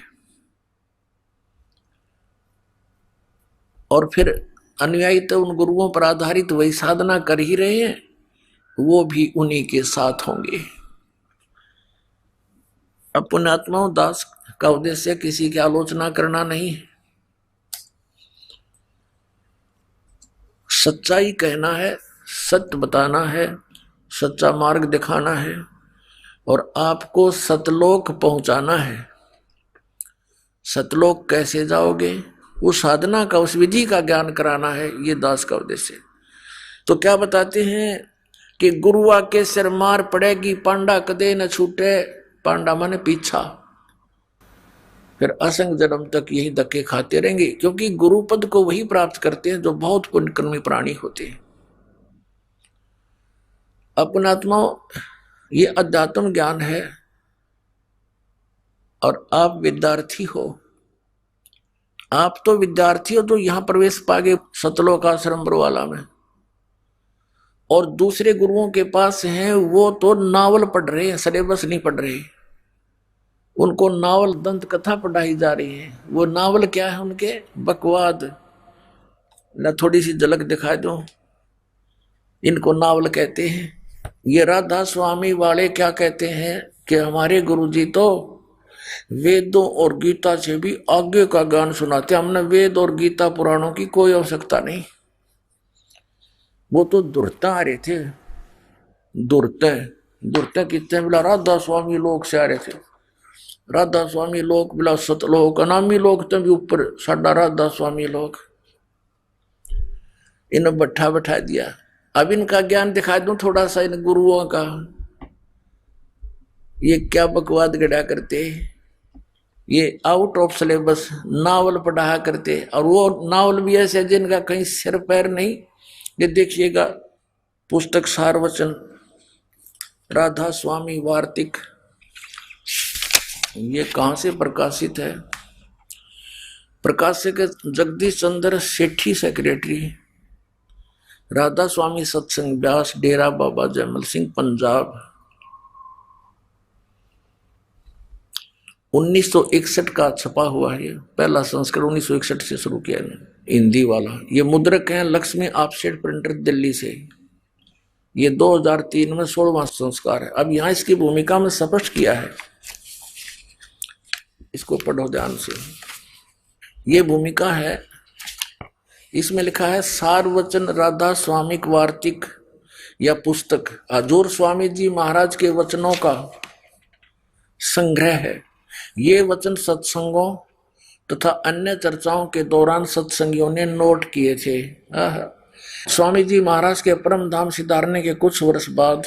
और फिर अनुयायी तो उन गुरुओं पर आधारित वही साधना कर ही रहे हैं, वो भी उन्हीं के साथ होंगे। अब पुण्यात्माओं, दास का उद्देश्य किसी की आलोचना करना नहीं है, सच्चाई कहना है, सत्य बताना है, सच्चा मार्ग दिखाना है, और आपको सतलोक पहुंचाना है। सतलोक कैसे जाओगे, उस साधना का, उस विधि का ज्ञान कराना है, ये दास का उद्देश्य। तो क्या बताते हैं कि गुरुआ के सिर मार पड़ेगी पांडा कदे न छूटे। पांडा माने पीछा, फिर असंग जन्म तक यही धक्के खाते रहेंगे, क्योंकि गुरु पद को वही प्राप्त करते हैं जो बहुत पुण्यकर्मी प्राणी होते हैं। अपनात्माओं, ये अध्यात्म ज्ञान है और आप विद्यार्थी हो। आप तो विद्यार्थी हो तो यहां प्रवेश पागे सतलोक आश्रम बरवाला में, और दूसरे गुरुओं के पास हैं वो तो नावल पढ़ रहे हैं, सिलेबस नहीं पढ़ रहे। उनको नावल दंत कथा पढ़ाई जा रही है। वो नावल क्या है उनके, बकवाद। न थोड़ी सी झलक दिखा दो, इनको नावल कहते हैं। ये राधा स्वामी वाले क्या कहते हैं कि हमारे गुरुजी तो वेदों और गीता से भी आगे का ज्ञान सुनाते, हमने वेद और गीता पुराणों की कोई आवश्यकता नहीं। वो तो दुर्ता आ रहे थे, दुर्ता कितने बोला राधा स्वामी लोग से आ रहे थे। राधा स्वामी लोग बोला सतलोक, अनामी लोग तो भी ऊपर, साडा राधा स्वामी लोग। इन्हें बैठा दिया। अब इनका ज्ञान दिखा दूं थोड़ा सा इन गुरुओं का। ये क्या बकवाद गढ़ा करते, ये आउट ऑफ सिलेबस नावल पढ़ाया करते, और वो नावल भी ऐसे जिनका कहीं सिर पैर नहीं। ये देखिएगा पुस्तक सारवचन राधा स्वामी वार्तिक, ये कहां से प्रकाशित है? प्रकाशक जगदीश चंद्र सेठी सेक्रेटरी, राधा स्वामी सत्संग व्यास, डेरा बाबा जयमल सिंह, पंजाब। 1961 का छपा हुआ है। पहला संस्करण 1961 से शुरू किया है, हिंदी वाला। ये मुद्रक है लक्ष्मी ऑफसेट प्रिंटर दिल्ली से। ये 2003 में 16वां संस्कार है। अब यहाँ इसकी भूमिका में स्पष्ट किया है, इसको पढ़ो ध्यान से। ये भूमिका है, इसमें लिखा है सारवचन राधा स्वामिक वार्तिक या पुस्तक हजूर स्वामी जी महाराज के वचनों का संग्रह है। ये वचन सत्संगों तथा अन्य चर्चाओं के दौरान सत्संगियों ने नोट किए थे। स्वामी जी महाराज के परम धाम सिधारने के कुछ वर्ष बाद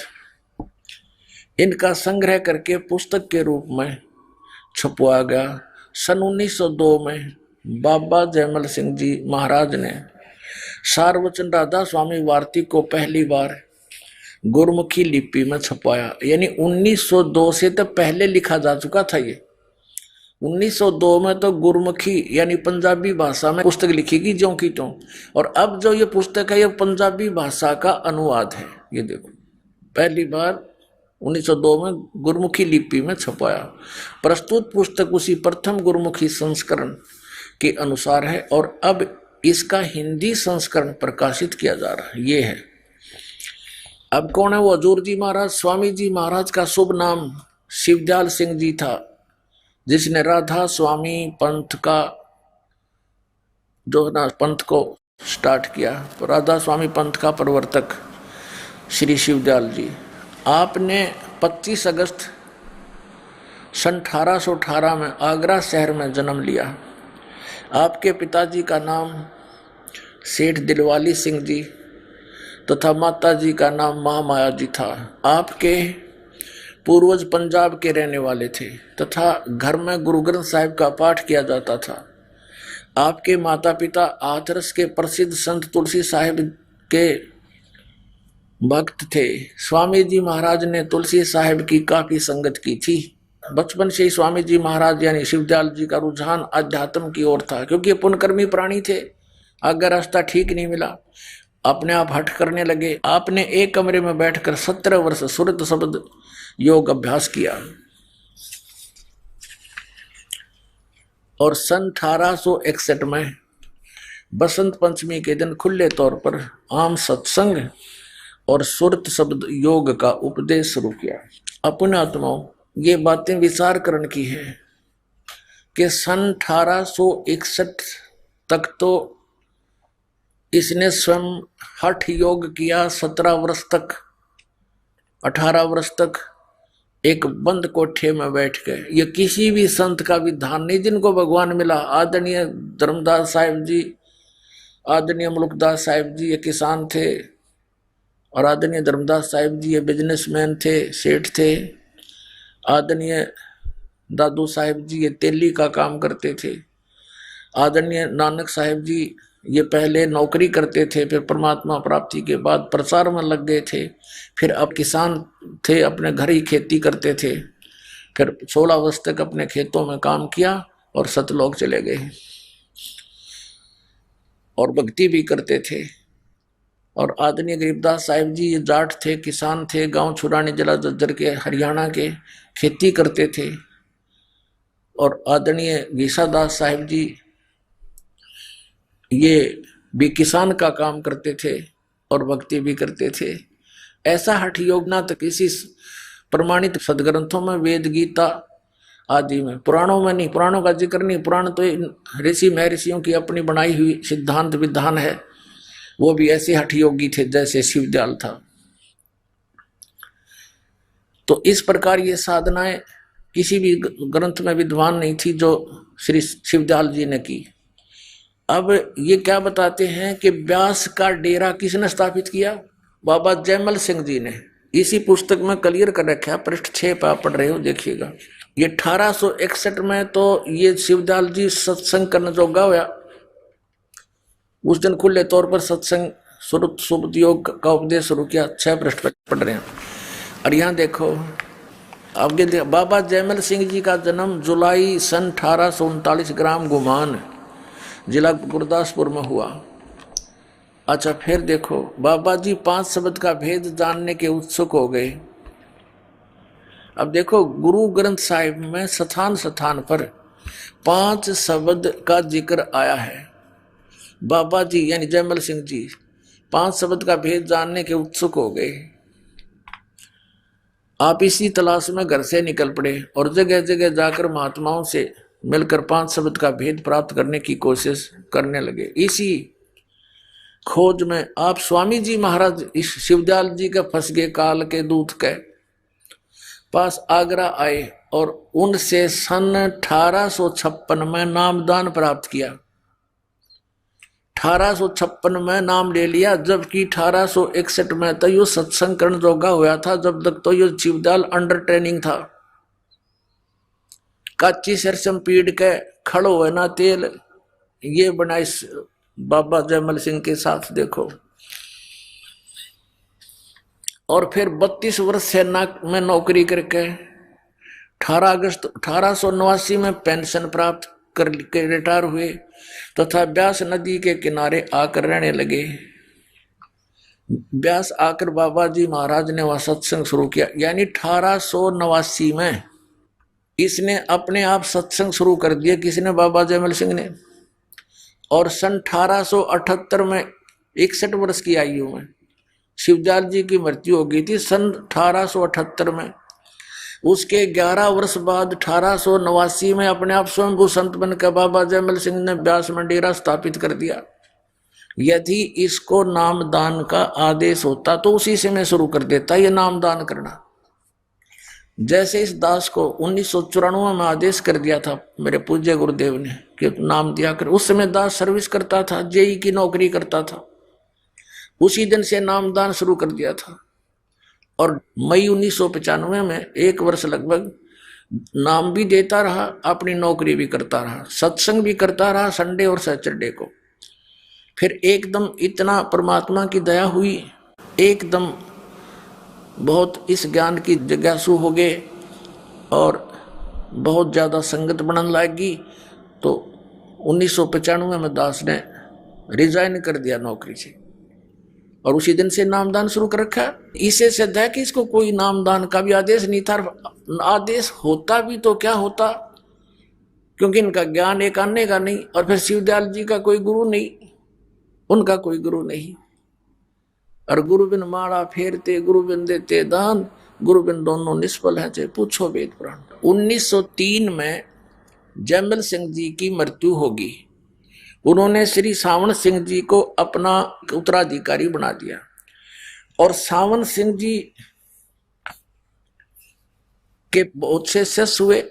इनका संग्रह करके पुस्तक के रूप में छपवाया गया। सन 1902 में बाबा जयमल सिंह जी महाराज ने सारवचन राधा स्वामी वार्तिक को पहली बार गुरमुखी लिपि में छपवाया। यानी 1902 से तो पहले लिखा जा चुका था। ये 1902 में तो गुरमुखी यानी पंजाबी भाषा में पुस्तक लिखी गई ज्यों की त्यों, और अब जो ये पुस्तक है ये पंजाबी भाषा का अनुवाद है। ये देखो पहली बार 1902 में गुरमुखी लिपि में छपाया। प्रस्तुत पुस्तक उसी प्रथम गुरमुखी संस्करण के अनुसार है, और अब इसका हिंदी संस्करण प्रकाशित किया जा रहा है। ये है। अब कौन है वो हजूर जी महाराज? स्वामी जी महाराज का शुभ नाम शिवदयाल सिंह जी था, जिसने राधा स्वामी पंथ का जो ना पंथ को स्टार्ट किया। तो राधा स्वामी पंथ का प्रवर्तक श्री शिवदयाल जी, आपने 25 अगस्त सन 1818 में आगरा शहर में जन्म लिया। आपके पिताजी का नाम सेठ दिलवाली सिंह जी तथा माता जी का नाम महामाया जी था। आपके पूर्वज पंजाब के रहने वाले थे तथा घर में गुरु ग्रंथ साहिब का पाठ किया जाता था। आपके माता पिता हाथरस के प्रसिद्ध संत तुलसी साहिब के भक्त थे। स्वामी जी महाराज ने तुलसी साहिब की काफी संगत की थी। बचपन से ही स्वामी जी महाराज यानी शिवदयाल जी का रुझान अध्यात्म की ओर था, क्योंकि पुण्यकर्मी प्राणी थे। अगर रास्ता ठीक नहीं मिला अपने आप हट करने लगे। आपने एक कमरे में बैठकर 17 वर्ष सुरत शब्द योग अभ्यास किया और सन 1861 में बसंत पंचमी के दिन खुले तौर पर आम सत्संग और सुरत शब्द योग का उपदेश शुरू किया। अपने आत्माओं, ये बातें विचार करने की है कि सन 1861 तक तो इसने स्वयं हठ योग किया। 17 वर्ष तक 18 वर्ष तक एक बंद कोठे में बैठ के। ये किसी भी संत का विधान नहीं जिनको भगवान मिला। आदरणीय धर्मदास साहिब जी, आदरणीय मुल्कदास साहिब जी ये किसान थे और आदरणीय धर्मदास साहिब जी ये बिजनेसमैन थे, सेठ थे। आदरणीय दादू साहिब जी ये तेली का काम करते थे। आदरणीय नानक साहिब जी ये पहले नौकरी करते थे, फिर परमात्मा प्राप्ति के बाद प्रचार में लग गए थे। फिर अब किसान थे, अपने घर ही खेती करते थे। फिर 16 वर्ष तक अपने खेतों में काम किया और सतलोक चले गए और भक्ति भी करते थे। और आदरणीय गरीबदास साहिब जी ये जाट थे, किसान थे, गांव छुरानी जिला जज्जर के हरियाणा के, खेती करते थे। और आदरणीय गीसादास साहिब जी ये भी किसान का काम करते थे और भक्ति भी करते थे। ऐसा हठ योग ना तो किसी प्रमाणित सदग्रंथों में, वेद गीता आदि में, पुराणों में नहीं। पुराणों का जिक्र नहीं, पुराण तो ऋषि महर्षियों की अपनी बनाई हुई सिद्धांत विधान है। वो भी ऐसे हठ योगी थे जैसे शिवदयाल था। तो इस प्रकार ये साधनाएं किसी भी ग्रंथ में विद्वान नहीं थी जो श्री शिवदयाल जी ने की। अब ये क्या बताते हैं कि व्यास का डेरा किसने स्थापित किया? बाबा जयमल सिंह जी ने। इसी पुस्तक में क्लियर कर रखा है, पृष्ठ 6 पर आप पढ़ रहे हो, देखिएगा। ये 1861 में तो ये शिवदयाल जी सत्संग करने जोगा हुआ। उस दिन खुले तौर पर सत्संग सुरत शब्द योग का उपदेश शुरू किया। 6 पृष्ठ पर पढ़ रहे हैं। और यहाँ देखो आगे, बाबा जयमल सिंह जी का जन्म जुलाई सन 1839 ग्राम गुमान जिला गुरदासपुर में हुआ। अच्छा, फिर देखो बाबा जी 5 शब्द का भेद जानने के उत्सुक हो गए। अब देखो गुरु ग्रंथ साहिब में स्थान स्थान पर 5 शब्द का जिक्र आया है। बाबा जी यानी जयमल सिंह जी 5 शब्द का भेद जानने के उत्सुक हो गए। आप इसी तलाश में घर से निकल पड़े और जगह जगह जाकर महात्माओं से मिलकर 5 शब्द का भेद प्राप्त करने की कोशिश करने लगे। इसी खोज में आप स्वामी जी महाराज इस शिवदयाल जी के फंस गए काल के दूत के पास आगरा आए और उनसे सन 1856 में नामदान प्राप्त किया। 1856 में नाम ले लिया, जबकि 1861 में तो यो सत्संग करण जोगा हुआ था। जब तक तो यो शिवदयाल अंडर ट्रेनिंग था। काची सरसम पीड़ के खड़ो है ना तेल, ये बनाई बाबा जयमल सिंह के साथ देखो। और फिर 32 वर्ष सेना में नौकरी करके 18 अगस्त 1889 में पेंशन प्राप्त करके रिटायर हुए तथा ब्यास नदी के किनारे आकर रहने लगे। ब्यास आकर बाबा जी महाराज ने वह सत्संग शुरू किया। यानी 1889 में इसने अपने आप सत्संग शुरू कर दिया। किसने? बाबा जयमल सिंह ने। और सन 1878 में 61 वर्ष की आयु में शिवदयाल जी की मृत्यु हो गई थी सन 1878 में। उसके 11 वर्ष बाद 1889 में अपने आप स्वयंभू संत बनकर बाबा जयमल सिंह ने ब्यास में डेरा स्थापित कर दिया। यदि इसको नामदान का आदेश होता तो उसी से मैं शुरू कर देता ये नामदान करना। जैसे इस दास को 1994 में आदेश कर दिया था मेरे पूज्य गुरुदेव ने कि नाम दिया कर। उस समय दास सर्विस करता था, जेई की नौकरी करता था। उसी दिन से नामदान शुरू कर दिया था और मई 1995 में 1 वर्ष लगभग नाम भी देता रहा, अपनी नौकरी भी करता रहा, सत्संग भी करता रहा संडे और सैटरडे को। फिर एकदम इतना परमात्मा की दया हुई, एकदम बहुत इस ज्ञान की जिज्ञासु हो गए और बहुत ज़्यादा संगत बनने लगी। तो 1995 में दास ने रिजाइन कर दिया नौकरी से और उसी दिन से नामदान शुरू कर रखा। इसे सिद्ध है कि इसको कोई नामदान का भी आदेश नहीं था। आदेश होता भी तो क्या होता, क्योंकि इनका ज्ञान एक आने का नहीं और फिर शिवदयाल जी का कोई गुरु नहीं, उनका कोई गुरु नहीं। और गुरु बिन माला फेरते, गुरु बिन देते दान, गुरु बिन दोनों निष्फल है, चाहे पूछो वेद पुराण। 1903 में जयमल सिंह जी की मृत्यु होगी। उन्होंने श्री सावन सिंह जी को अपना उत्तराधिकारी बना दिया और सावन सिंह जी के बहुत से शिष्य हुए।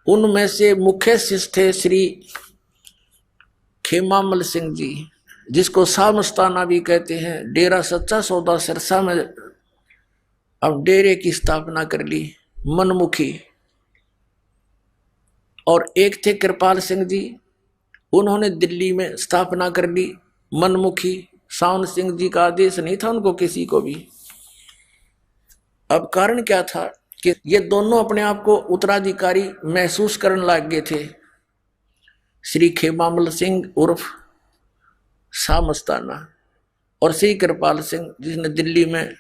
उनमें से मुख्य शिष्य थे श्री खेमामल सिंह जी, जिसको सामस्ताना भी कहते हैं। डेरा सच्चा सौदा सिरसा में अब डेरे की स्थापना कर ली, मनमुखी। और एक थे कृपाल सिंह जी, उन्होंने दिल्ली में स्थापना कर ली, मनमुखी। सावन सिंह जी का आदेश नहीं था उनको किसी को भी। अब कारण क्या था कि ये दोनों अपने आप को उत्तराधिकारी महसूस करने लग गए थे। श्री खेमामल सिंह उर्फ सामस्ताना और श्री कृपाल सिंह, जिसने दिल्ली में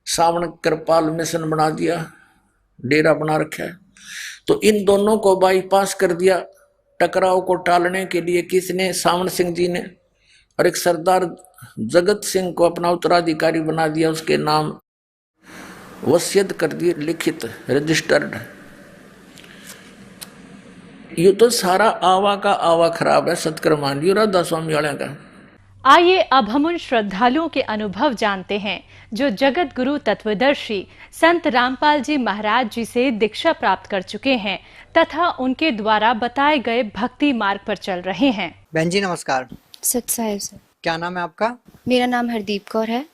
सावन कृपाल मिशन बना दिया, डेरा बना रखा है। तो इन दोनों को बाईपास कर दिया टकराव को टालने के लिए। किसने? सावन सिंह जी ने। और एक सरदार जगत सिंह को अपना उत्तराधिकारी बना दिया, उसके नाम वसीयत कर दी, लिखित रजिस्टर्ड। ये तो सारा आवा का आवा खराब है सतकर्मान जी और राधा स्वामी वाले का। आइए अब हम उन श्रद्धालुओं के अनुभव जानते हैं जो जगत गुरु तत्वदर्शी संत रामपाल जी महाराज जी से दीक्षा प्राप्त कर चुके हैं तथा उनके द्वारा बताए गए भक्ति मार्ग पर चल रहे हैं। बहन जी नमस्कार। सत साहिब सर। क्या नाम है आपका? मेरा नाम हरदीप कौर है।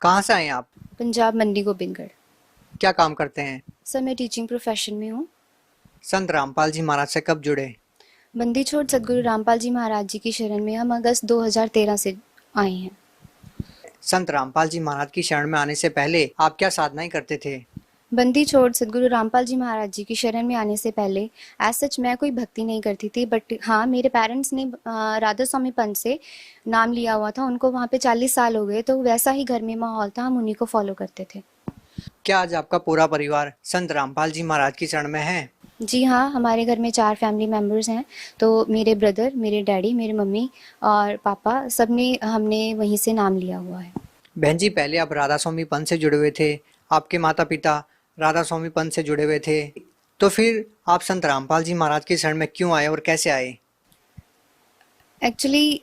कहाँ से आए हैं आप? पंजाब, मंडी गोबिंदगढ़। क्या काम करते हैं? सर मैं टीचिंग प्रोफेशन में हूँ। संत रामपाल जी महाराज से कब जुड़े? बंदी छोड़ सदगुरु रामपाल जी महाराज जी की शरण में हम अगस्त 2013 से आए हैं। संत रामपाल जी महाराज की शरण में आने से पहले आप क्या साधनाएं करते थे? बंदी छोड़ सदगुरु रामपाल जी महाराज जी की शरण में आने से पहले एज सच मैं कोई भक्ति नहीं करती थी, बट हाँ मेरे पेरेंट्स ने राधा स्वामी पंथ से नाम लिया हुआ था। उनको वहाँ पे 40 साल हो गए, तो वैसा ही घर में माहौल था, हम उन्हीं को फॉलो करते थे। क्या आज आपका पूरा परिवार संत रामपाल जी महाराज की शरण में है? जी हाँ, हमारे घर में 4 फैमिली मेम्बर्स हैं। तो मेरे ब्रदर, मेरे डैडी, मेरे मम्मी और पापा, सब ने हमने वहीं से नाम लिया हुआ है। बहन जी पहले आप राधा स्वामी पंथ से जुड़े हुए थे, आपके माता पिता राधा स्वामी पंथ से जुड़े हुए थे, तो फिर आप संत रामपाल जी महाराज की शरण में क्यों आए और कैसे आए? एक्चुअली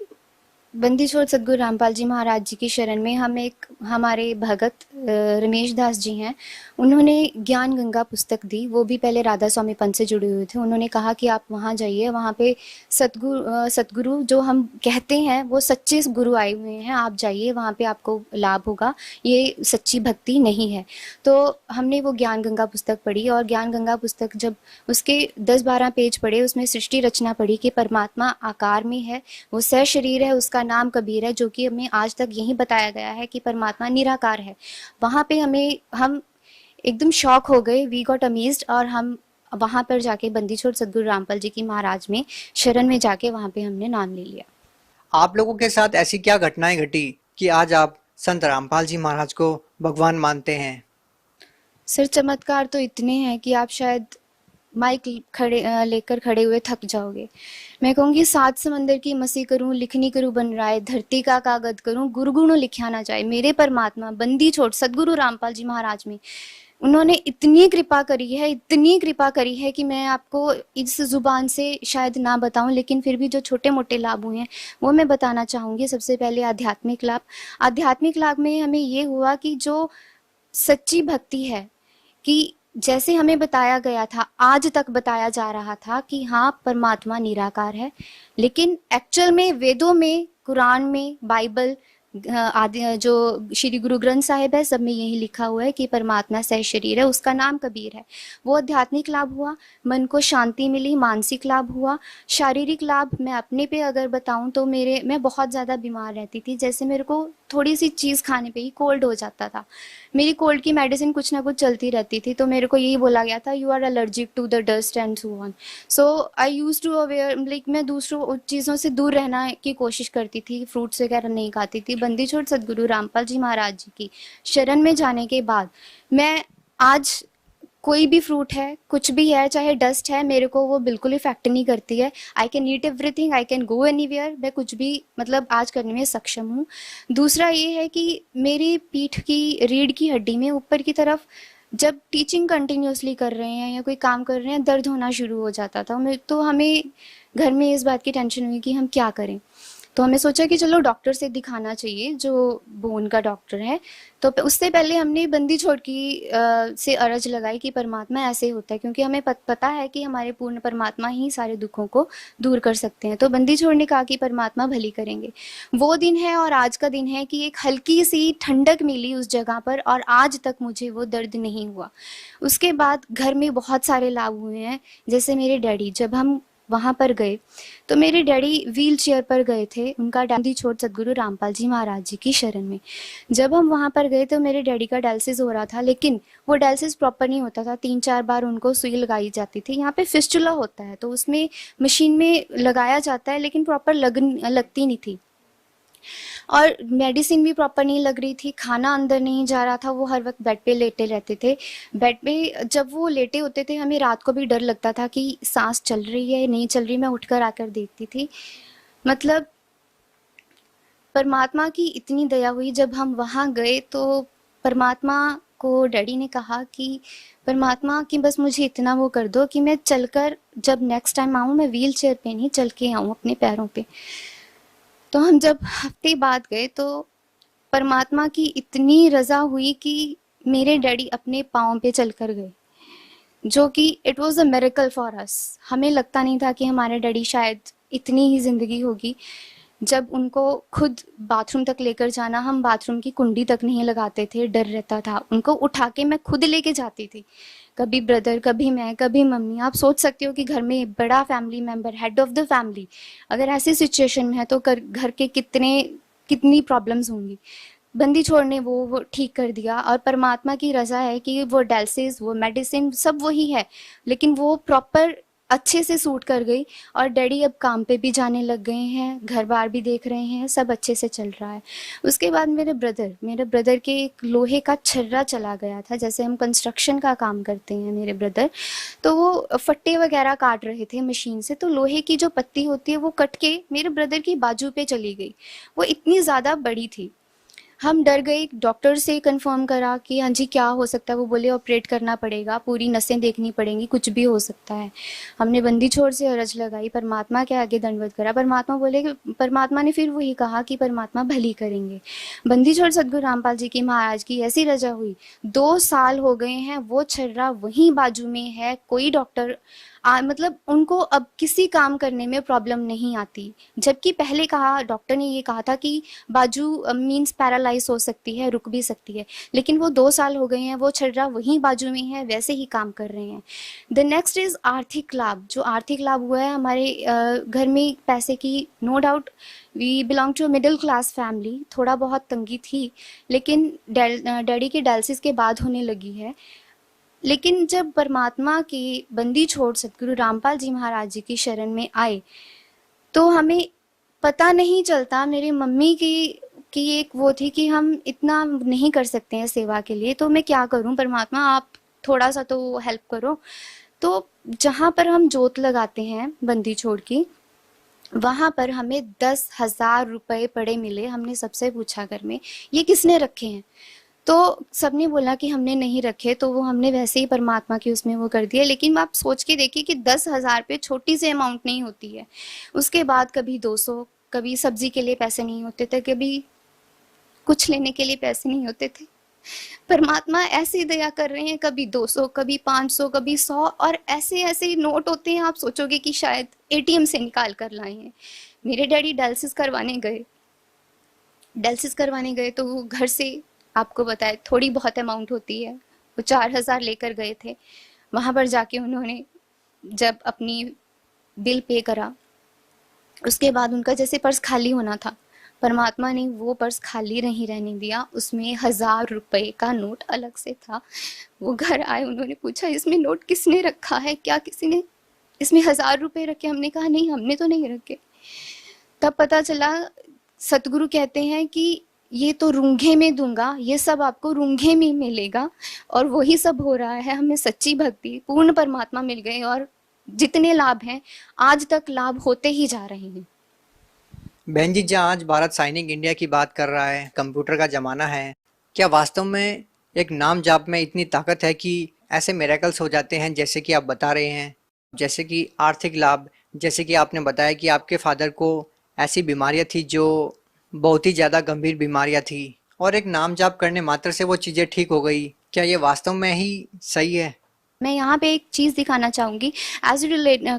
बंदी छोड़ सदगुरु रामपाल जी महाराज जी की शरण में हम एक हमारे भगत रमेश दास जी हैं, उन्होंने ज्ञान गंगा पुस्तक दी। वो भी पहले राधा स्वामी पंथ से जुड़े हुए थे। उन्होंने कहा कि आप वहाँ जाइए, वहाँ पे सतगुरु जो हम कहते हैं वो सच्चे गुरु आए हुए हैं, आप जाइए, वहाँ पे आपको लाभ होगा, ये सच्ची भक्ति नहीं है। तो हमने वो ज्ञान गंगा पुस्तक पढ़ी और ज्ञान गंगा पुस्तक जब उसके 10-12 पेज पढ़े, उसमें सृष्टि रचना पढ़ी कि परमात्मा आकार में है, वो सशरीर है, उसका नाम कबीर है, जो कि हमें आज तक यही बताया गया है कि परमात्मा निराकार है। वहाँ पे हम एकदम शॉक हो गए, वी गॉट अमेज्ड, और हम वहाँ पर जाके बंदी छोड़ सदगुरु रामपाल जी की महाराज में शरण में जाके वहाँ पे हमने नाम ले लिया। आप लोगों के साथ ऐसी क्या घटनाएं घटी कि आज आप संत रामपाल जी महाराज को भगवान मानते हैं? सर चमत्कार तो इतने हैं कि आप शायद माइक लेकर खड़े हुए थक जाओगे। मैं कहूँगी 7 समंदर की मसी करूँ, लिखनी करूँ बन रहा है, धरती का कागज करूँ, गुरुगुणों लिखा ना जाए। मेरे परमात्मा बंदी छोड़ सदगुरु रामपाल जी महाराज में उन्होंने इतनी कृपा करी है, इतनी कृपा करी है कि मैं आपको इस जुबान से शायद ना बताऊं, लेकिन फिर भी जो छोटे मोटे लाभ हुए हैं वो मैं बताना चाहूँगी। सबसे पहले आध्यात्मिक लाभ। आध्यात्मिक लाभ में हमें ये हुआ कि जो सच्ची भक्ति है, कि जैसे हमें बताया गया था, आज तक बताया जा रहा था कि हाँ परमात्मा निराकार है, लेकिन एक्चुअल में वेदों में, कुरान में, बाइबल आदि जो श्री गुरु ग्रंथ साहिब है, सब में यही लिखा हुआ है कि परमात्मा सह शरीर है, उसका नाम कबीर है। वो आध्यात्मिक लाभ हुआ, मन को शांति मिली, मानसिक लाभ हुआ। शारीरिक लाभ मैं अपने पे अगर बताऊं तो मैं बहुत ज़्यादा बीमार रहती थी। जैसे मेरे को थोड़ी सी चीज़ खाने पे ही कोल्ड हो जाता था। मेरी कोल्ड की मेडिसिन कुछ ना कुछ चलती रहती थी, तो मेरे को यही बोला गया था you are allergic to the dust and so on. So I use to aware, like मैं दूसरों चीज़ों से दूर रहना की कोशिश करती थी, फ्रूट्स वगैरह नहीं खाती थी। बंदी छोड़ सदगुरु रामपाल जी महाराज जी की शरण में जाने के बाद मैं आज कोई भी फ्रूट है, कुछ भी है, चाहे डस्ट है, मेरे को वो बिल्कुल इफेक्ट नहीं करती है। I can eat everything, I can go anywhere, मैं कुछ भी मतलब आज करने में सक्षम हूँ। दूसरा ये है कि मेरी पीठ की रीढ़ की हड्डी में ऊपर की तरफ जब टीचिंग कंटिन्यूसली कर रहे हैं या कोई काम कर रहे हैं, दर्द होना शुरू हो जाता था। तो हमें घर में इस बात की टेंशन हुई कि हम क्या करें। तो हमने सोचा कि चलो डॉक्टर से दिखाना चाहिए, जो बोन का डॉक्टर है। तो उससे पहले हमने बंदी छोड़ की से अर्ज लगाई कि परमात्मा ऐसे होता है, क्योंकि हमें पता है कि हमारे पूर्ण परमात्मा ही सारे दुखों को दूर कर सकते हैं। तो बंदी छोड़ ने कहा कि परमात्मा भली करेंगे। वो दिन है और आज का दिन है कि एक हल्की सी ठंडक मिली उस जगह पर, और आज तक मुझे वो दर्द नहीं हुआ। उसके बाद घर में बहुत सारे लाभ हुए हैं। जैसे मेरे डैडी, जब हम वहाँ पर गए तो मेरे डैडी व्हील चेयर पर गए थे, उनका बंदी छोड़ सदगुरु रामपाल जी महाराज जी की शरण में। जब हम वहाँ पर गए तो मेरे डैडी का डायलिसिस हो रहा था, लेकिन वो डायलिसिस प्रॉपर नहीं होता था। 3-4 बार उनको सुई लगाई जाती थी। यहाँ पे फिस्टुला होता है तो उसमें मशीन में लगाया जाता है, लेकिन प्रॉपर लगती नहीं थी, और मेडिसिन भी प्रॉपर नहीं लग रही थी। खाना अंदर नहीं जा रहा था, वो हर वक्त बेड पे लेटे रहते थे। बेड पे जब वो लेटे होते थे, हमें रात को भी डर लगता था कि सांस चल रही है नहीं चल रही। मैं उठकर आकर देखती थी। मतलब परमात्मा की इतनी दया हुई। जब हम वहाँ गए तो परमात्मा को डैडी ने कहा कि परमात्मा कि बस मुझे इतना वो कर दो कि मैं चलकर जब नेक्स्ट टाइम आऊँ, मैं व्हील चेयर पे नहीं, चल के आऊँ अपने पैरों पे। तो हम जब हफ्ते बाद गए तो परमात्मा की इतनी रजा हुई कि मेरे डैडी अपने पाँव पे चलकर गए, जो कि it was a miracle for us. हमें लगता नहीं था कि हमारे डैडी शायद इतनी ही जिंदगी होगी। जब उनको खुद बाथरूम तक लेकर जाना, हम बाथरूम की कुंडी तक नहीं लगाते थे, डर रहता था। उनको उठा के मैं खुद लेके जाती थी, कभी ब्रदर, कभी मैं, कभी मम्मी। आप सोच सकते हो कि घर में बड़ा family member, head of the family, अगर ऐसी सिचुएशन में है तो घर के कितनी प्रॉब्लम्स होंगी। बंदी छोड़ ने वो ठीक कर दिया, और परमात्मा की रजा है कि वो डायलिसिस, वो मेडिसिन सब वही है, लेकिन वो प्रॉपर अच्छे से सूट कर गई। और डैडी अब काम पे भी जाने लग गए हैं, घर बार भी देख रहे हैं, सब अच्छे से चल रहा है। उसके बाद मेरे ब्रदर के एक लोहे का छर्रा चला गया था। जैसे हम कंस्ट्रक्शन का काम करते हैं मेरे ब्रदर, तो वो फट्टे वगैरह काट रहे थे मशीन से, तो लोहे की जो पत्ती होती है वो कट के मेरे ब्रदर की बाजू पे चली गई। वो इतनी ज़्यादा बड़ी थी। हम डर गए, डॉक्टर से कंफर्म करा कि हाँ जी क्या हो सकता है। वो बोले ऑपरेट करना पड़ेगा, पूरी नसें देखनी पड़ेंगी, कुछ भी हो सकता है। हमने बंदी छोड़ से अरज लगाई, परमात्मा के आगे दंडवत करा। परमात्मा ने फिर वही कहा कि परमात्मा भली करेंगे। बंदी छोड़ सदगुरु रामपाल जी की महाराज की ऐसी रजा हुई, 2 साल हो गए हैं वो छर्रा वहीं बाजू में है। कोई डॉक्टर मतलब उनको अब किसी काम करने में प्रॉब्लम नहीं आती। जबकि पहले डॉक्टर ने ये कहा था कि बाजू मींस पैरालाइज हो सकती है, रुक भी सकती है, लेकिन वो 2 साल हो गए हैं, वो छर्रा वहीं बाजू में है, वैसे ही काम कर रहे हैं। द नेक्स्ट इज आर्थिक लाभ। जो आर्थिक लाभ हुआ है हमारे घर में पैसे की, no doubt we belong to middle class family, थोड़ा बहुत तंगी थी, लेकिन डैडी के डायलिसिस के बाद होने लगी है। लेकिन जब परमात्मा की बंदी छोड़ सतगुरु रामपाल जी महाराज जी की शरण में आए तो हमें पता नहीं चलता। मेरी मम्मी की एक वो थी कि हम इतना नहीं कर सकते हैं सेवा के लिए, तो मैं क्या करूं, परमात्मा आप थोड़ा सा तो हेल्प करो। तो जहाँ पर हम जोत लगाते हैं बंदी छोड़ की, वहाँ पर हमें 10,000 रुपए पड़े मिले। हमने सबसे पूछा घर में ये किसने रखे हैं, तो सबने बोला कि हमने नहीं रखे, तो वो हमने वैसे ही परमात्मा की उसमें वो कर दिया। लेकिन आप सोच के देखिए कि 10,000 रुपये छोटी सी अमाउंट नहीं होती है। उसके बाद कभी 200, कभी सब्जी के लिए पैसे नहीं होते थे, कभी कुछ लेने के लिए पैसे नहीं होते थे। परमात्मा ऐसे दया कर रहे हैं, कभी 200, कभी 500, कभी 100, और ऐसे ऐसे नोट होते हैं आप सोचोगे कि शायद एटीएम से निकाल कर लाए हैं। मेरे डैडी डायलिसिस करवाने गए तो वो घर से, आपको बताए, थोड़ी बहुत अमाउंट होती है, वो 4,000 लेकर गए थे। वहाँ पर जाके उन्होंने जब अपनी बिल पे करा, उसके बाद उनका जैसे पर्स खाली होना था, परमात्मा ने वो पर्स खाली नहीं रहने दिया, उसमें 1,000 रुपए का नोट अलग से था। वो घर आए, उन्होंने पूछा इसमें नोट किसने रखा है, क्या किसी ने इसमें 1,000 रुपए रखे? हमने कहा नहीं, हमने तो नहीं रखे। तब पता चला, सतगुरु कहते हैं कि ये तो रूंघे में दूंगा, ये सब आपको रूंघे में मिलेगा, और वही सब हो रहा है। हमें सच्ची भक्ति, पूर्ण परमात्मा मिल गए, और जितने लाभ हैं आज तक लाभ होते ही जा रहे हैं। बहन जी, जहाँ आज भारत साइनिंग इंडिया की बात कर रहा है, कंप्यूटर का जमाना है, क्या वास्तव में एक नाम जाप में इतनी ताकत है कि ऐसे मिरेकल्स हो जाते हैं जैसे कि आप बता रहे हैं? जैसे कि आर्थिक लाभ, जैसे कि आपने बताया कि आपके फादर को ऐसी बीमारियां थी जो बहुत ही ज़्यादा गंभीर बीमारियां थी, और एक नाम जाप करने मात्र से वो चीज़ें ठीक हो गई। क्या ये वास्तव में ही सही है? मैं यहाँ पे एक चीज़ दिखाना चाहूँगी, एज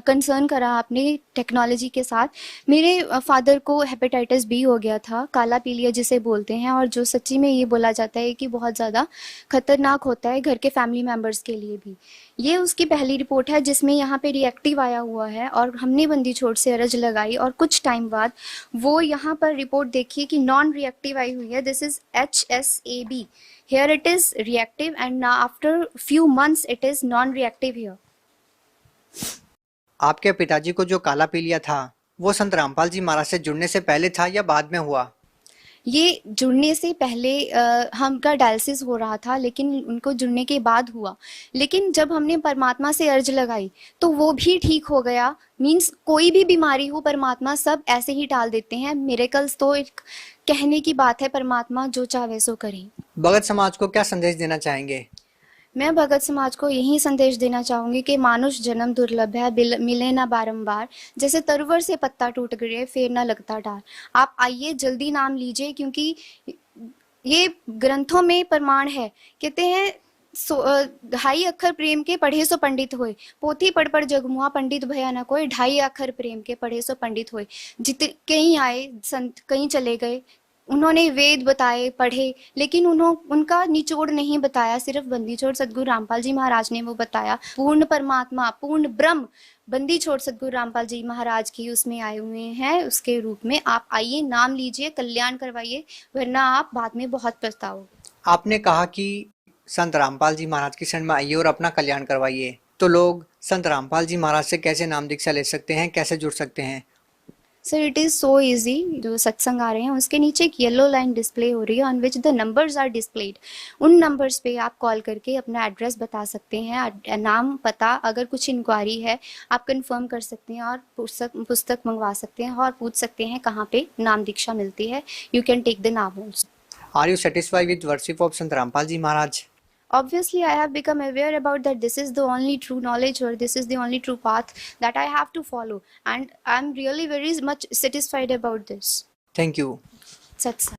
कंसर्न करा आपने टेक्नोलॉजी के साथ। मेरे फादर को हेपेटाइटिस बी हो गया था, काला पीलिया जिसे बोलते हैं, और जो सच्ची में ये बोला जाता है कि बहुत ज़्यादा खतरनाक होता है घर के फैमिली मेम्बर्स के लिए भी। ये उसकी पहली रिपोर्ट है जिसमें यहाँ पे रिएक्टिव आया हुआ है, और हमने बंदी छोड़ से अर्ज लगाई, और कुछ टाइम बाद वो यहाँ पर रिपोर्ट देखिए कि नॉन रिएक्टिव आई हुई है। This is HSAB, here it is reactive, and now after few months it is non-reactive here. आपके पिताजी को जो काला पीलिया था वो संत रामपाल जी महाराज से जुड़ने से पहले था या बाद में हुआ? ये जुड़ने से पहले हमका डायलिसिस हो रहा था, लेकिन उनको जुड़ने के बाद हुआ। लेकिन जब हमने परमात्मा से अर्ज लगाई तो वो भी ठीक हो गया। मीन्स कोई भी बीमारी हो, परमात्मा सब ऐसे ही टाल देते हैं। मिरेकल्स तो एक कहने की बात है, परमात्मा जो चाहे सो करे। भगत समाज को क्या संदेश देना चाहेंगे? मैं भगत समाज को यही संदेश देना चाहूंगी कि मानुष जन्म दुर्लभ है, मिले ना बारंबार। जैसे तरवर से पत्ता टूट गए फिर ना लगता डार। आप आइए, जल्दी नाम लीजिए, क्योंकि ये ग्रंथों में प्रमाण है। कहते हैं 2.5 अक्षर प्रेम के पढ़े सो पंडित होए, पोथी पढ़ पढ़ जगमुआ पंडित भया न कोई। 2.5 अक्षर प्रेम के पढ़े सो पंडित होए। कहीं आए संत, कहीं चले गए, उन्होंने वेद बताए, पढ़े, लेकिन उनका निचोड़ नहीं बताया। सिर्फ बंदी छोड़ सदगुरु रामपाल जी महाराज ने वो बताया। पूर्ण परमात्मा, पूर्ण ब्रह्म बंदी छोड़ सदगुरु रामपाल जी महाराज की उसमें आए हुए हैं, उसके रूप में। आप आइए, नाम लीजिए, कल्याण करवाइए, वरना आप बाद में बहुत पछताओगे। आपने कहा कि संत रामपाल जी महाराज की शरण में आइए और अपना कल्याण करवाइए, तो लोग संत रामपाल जी महाराज से कैसे नाम दीक्षा ले सकते हैं, कैसे जुड़ सकते हैं? Sir, it is so easy. जो सत्संग आ रहे हैं उसके नीचे एक येलो लाइन डिस्प्ले हो रही है, on which the numbers are displayed. उन नंबर्स पे आप कॉल करके अपना एड्रेस बता सकते हैं, नाम, पता। अगर कुछ इंक्वायरी है आप कंफर्म कर सकते हैं, और पुस्तक मंगवा सकते हैं, और पूछ सकते हैं कहाँ पे नाम दीक्षा मिलती है। You can take the naam also. Are you satisfied with worship of Sant Rampal ji Maharaj? Obviously, I have become aware about that this is the only true knowledge, or this is the only true path that I have to follow, and I'm really very much satisfied about this. Thank you. Satsang.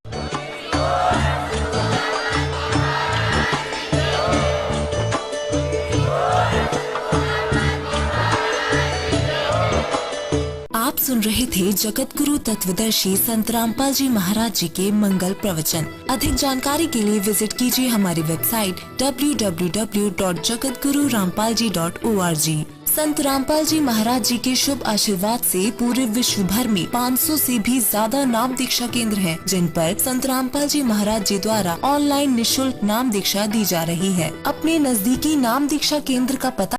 आप सुन रहे थे जगत गुरु तत्वदर्शी संत रामपाल जी महाराज जी के मंगल प्रवचन। अधिक जानकारी के लिए विजिट कीजिए हमारी वेबसाइट www.jagatgururampalji.org। संत रामपाल जी महाराज जी के शुभ आशीर्वाद से पूरे विश्व भर में 500 से भी ज्यादा नाम दीक्षा केंद्र हैं, जिन पर संत रामपाल जी महाराज जी द्वारा ऑनलाइन निशुल्क नाम दीक्षा दी जा रही है। अपने नजदीकी नाम दीक्षा केंद्र का पता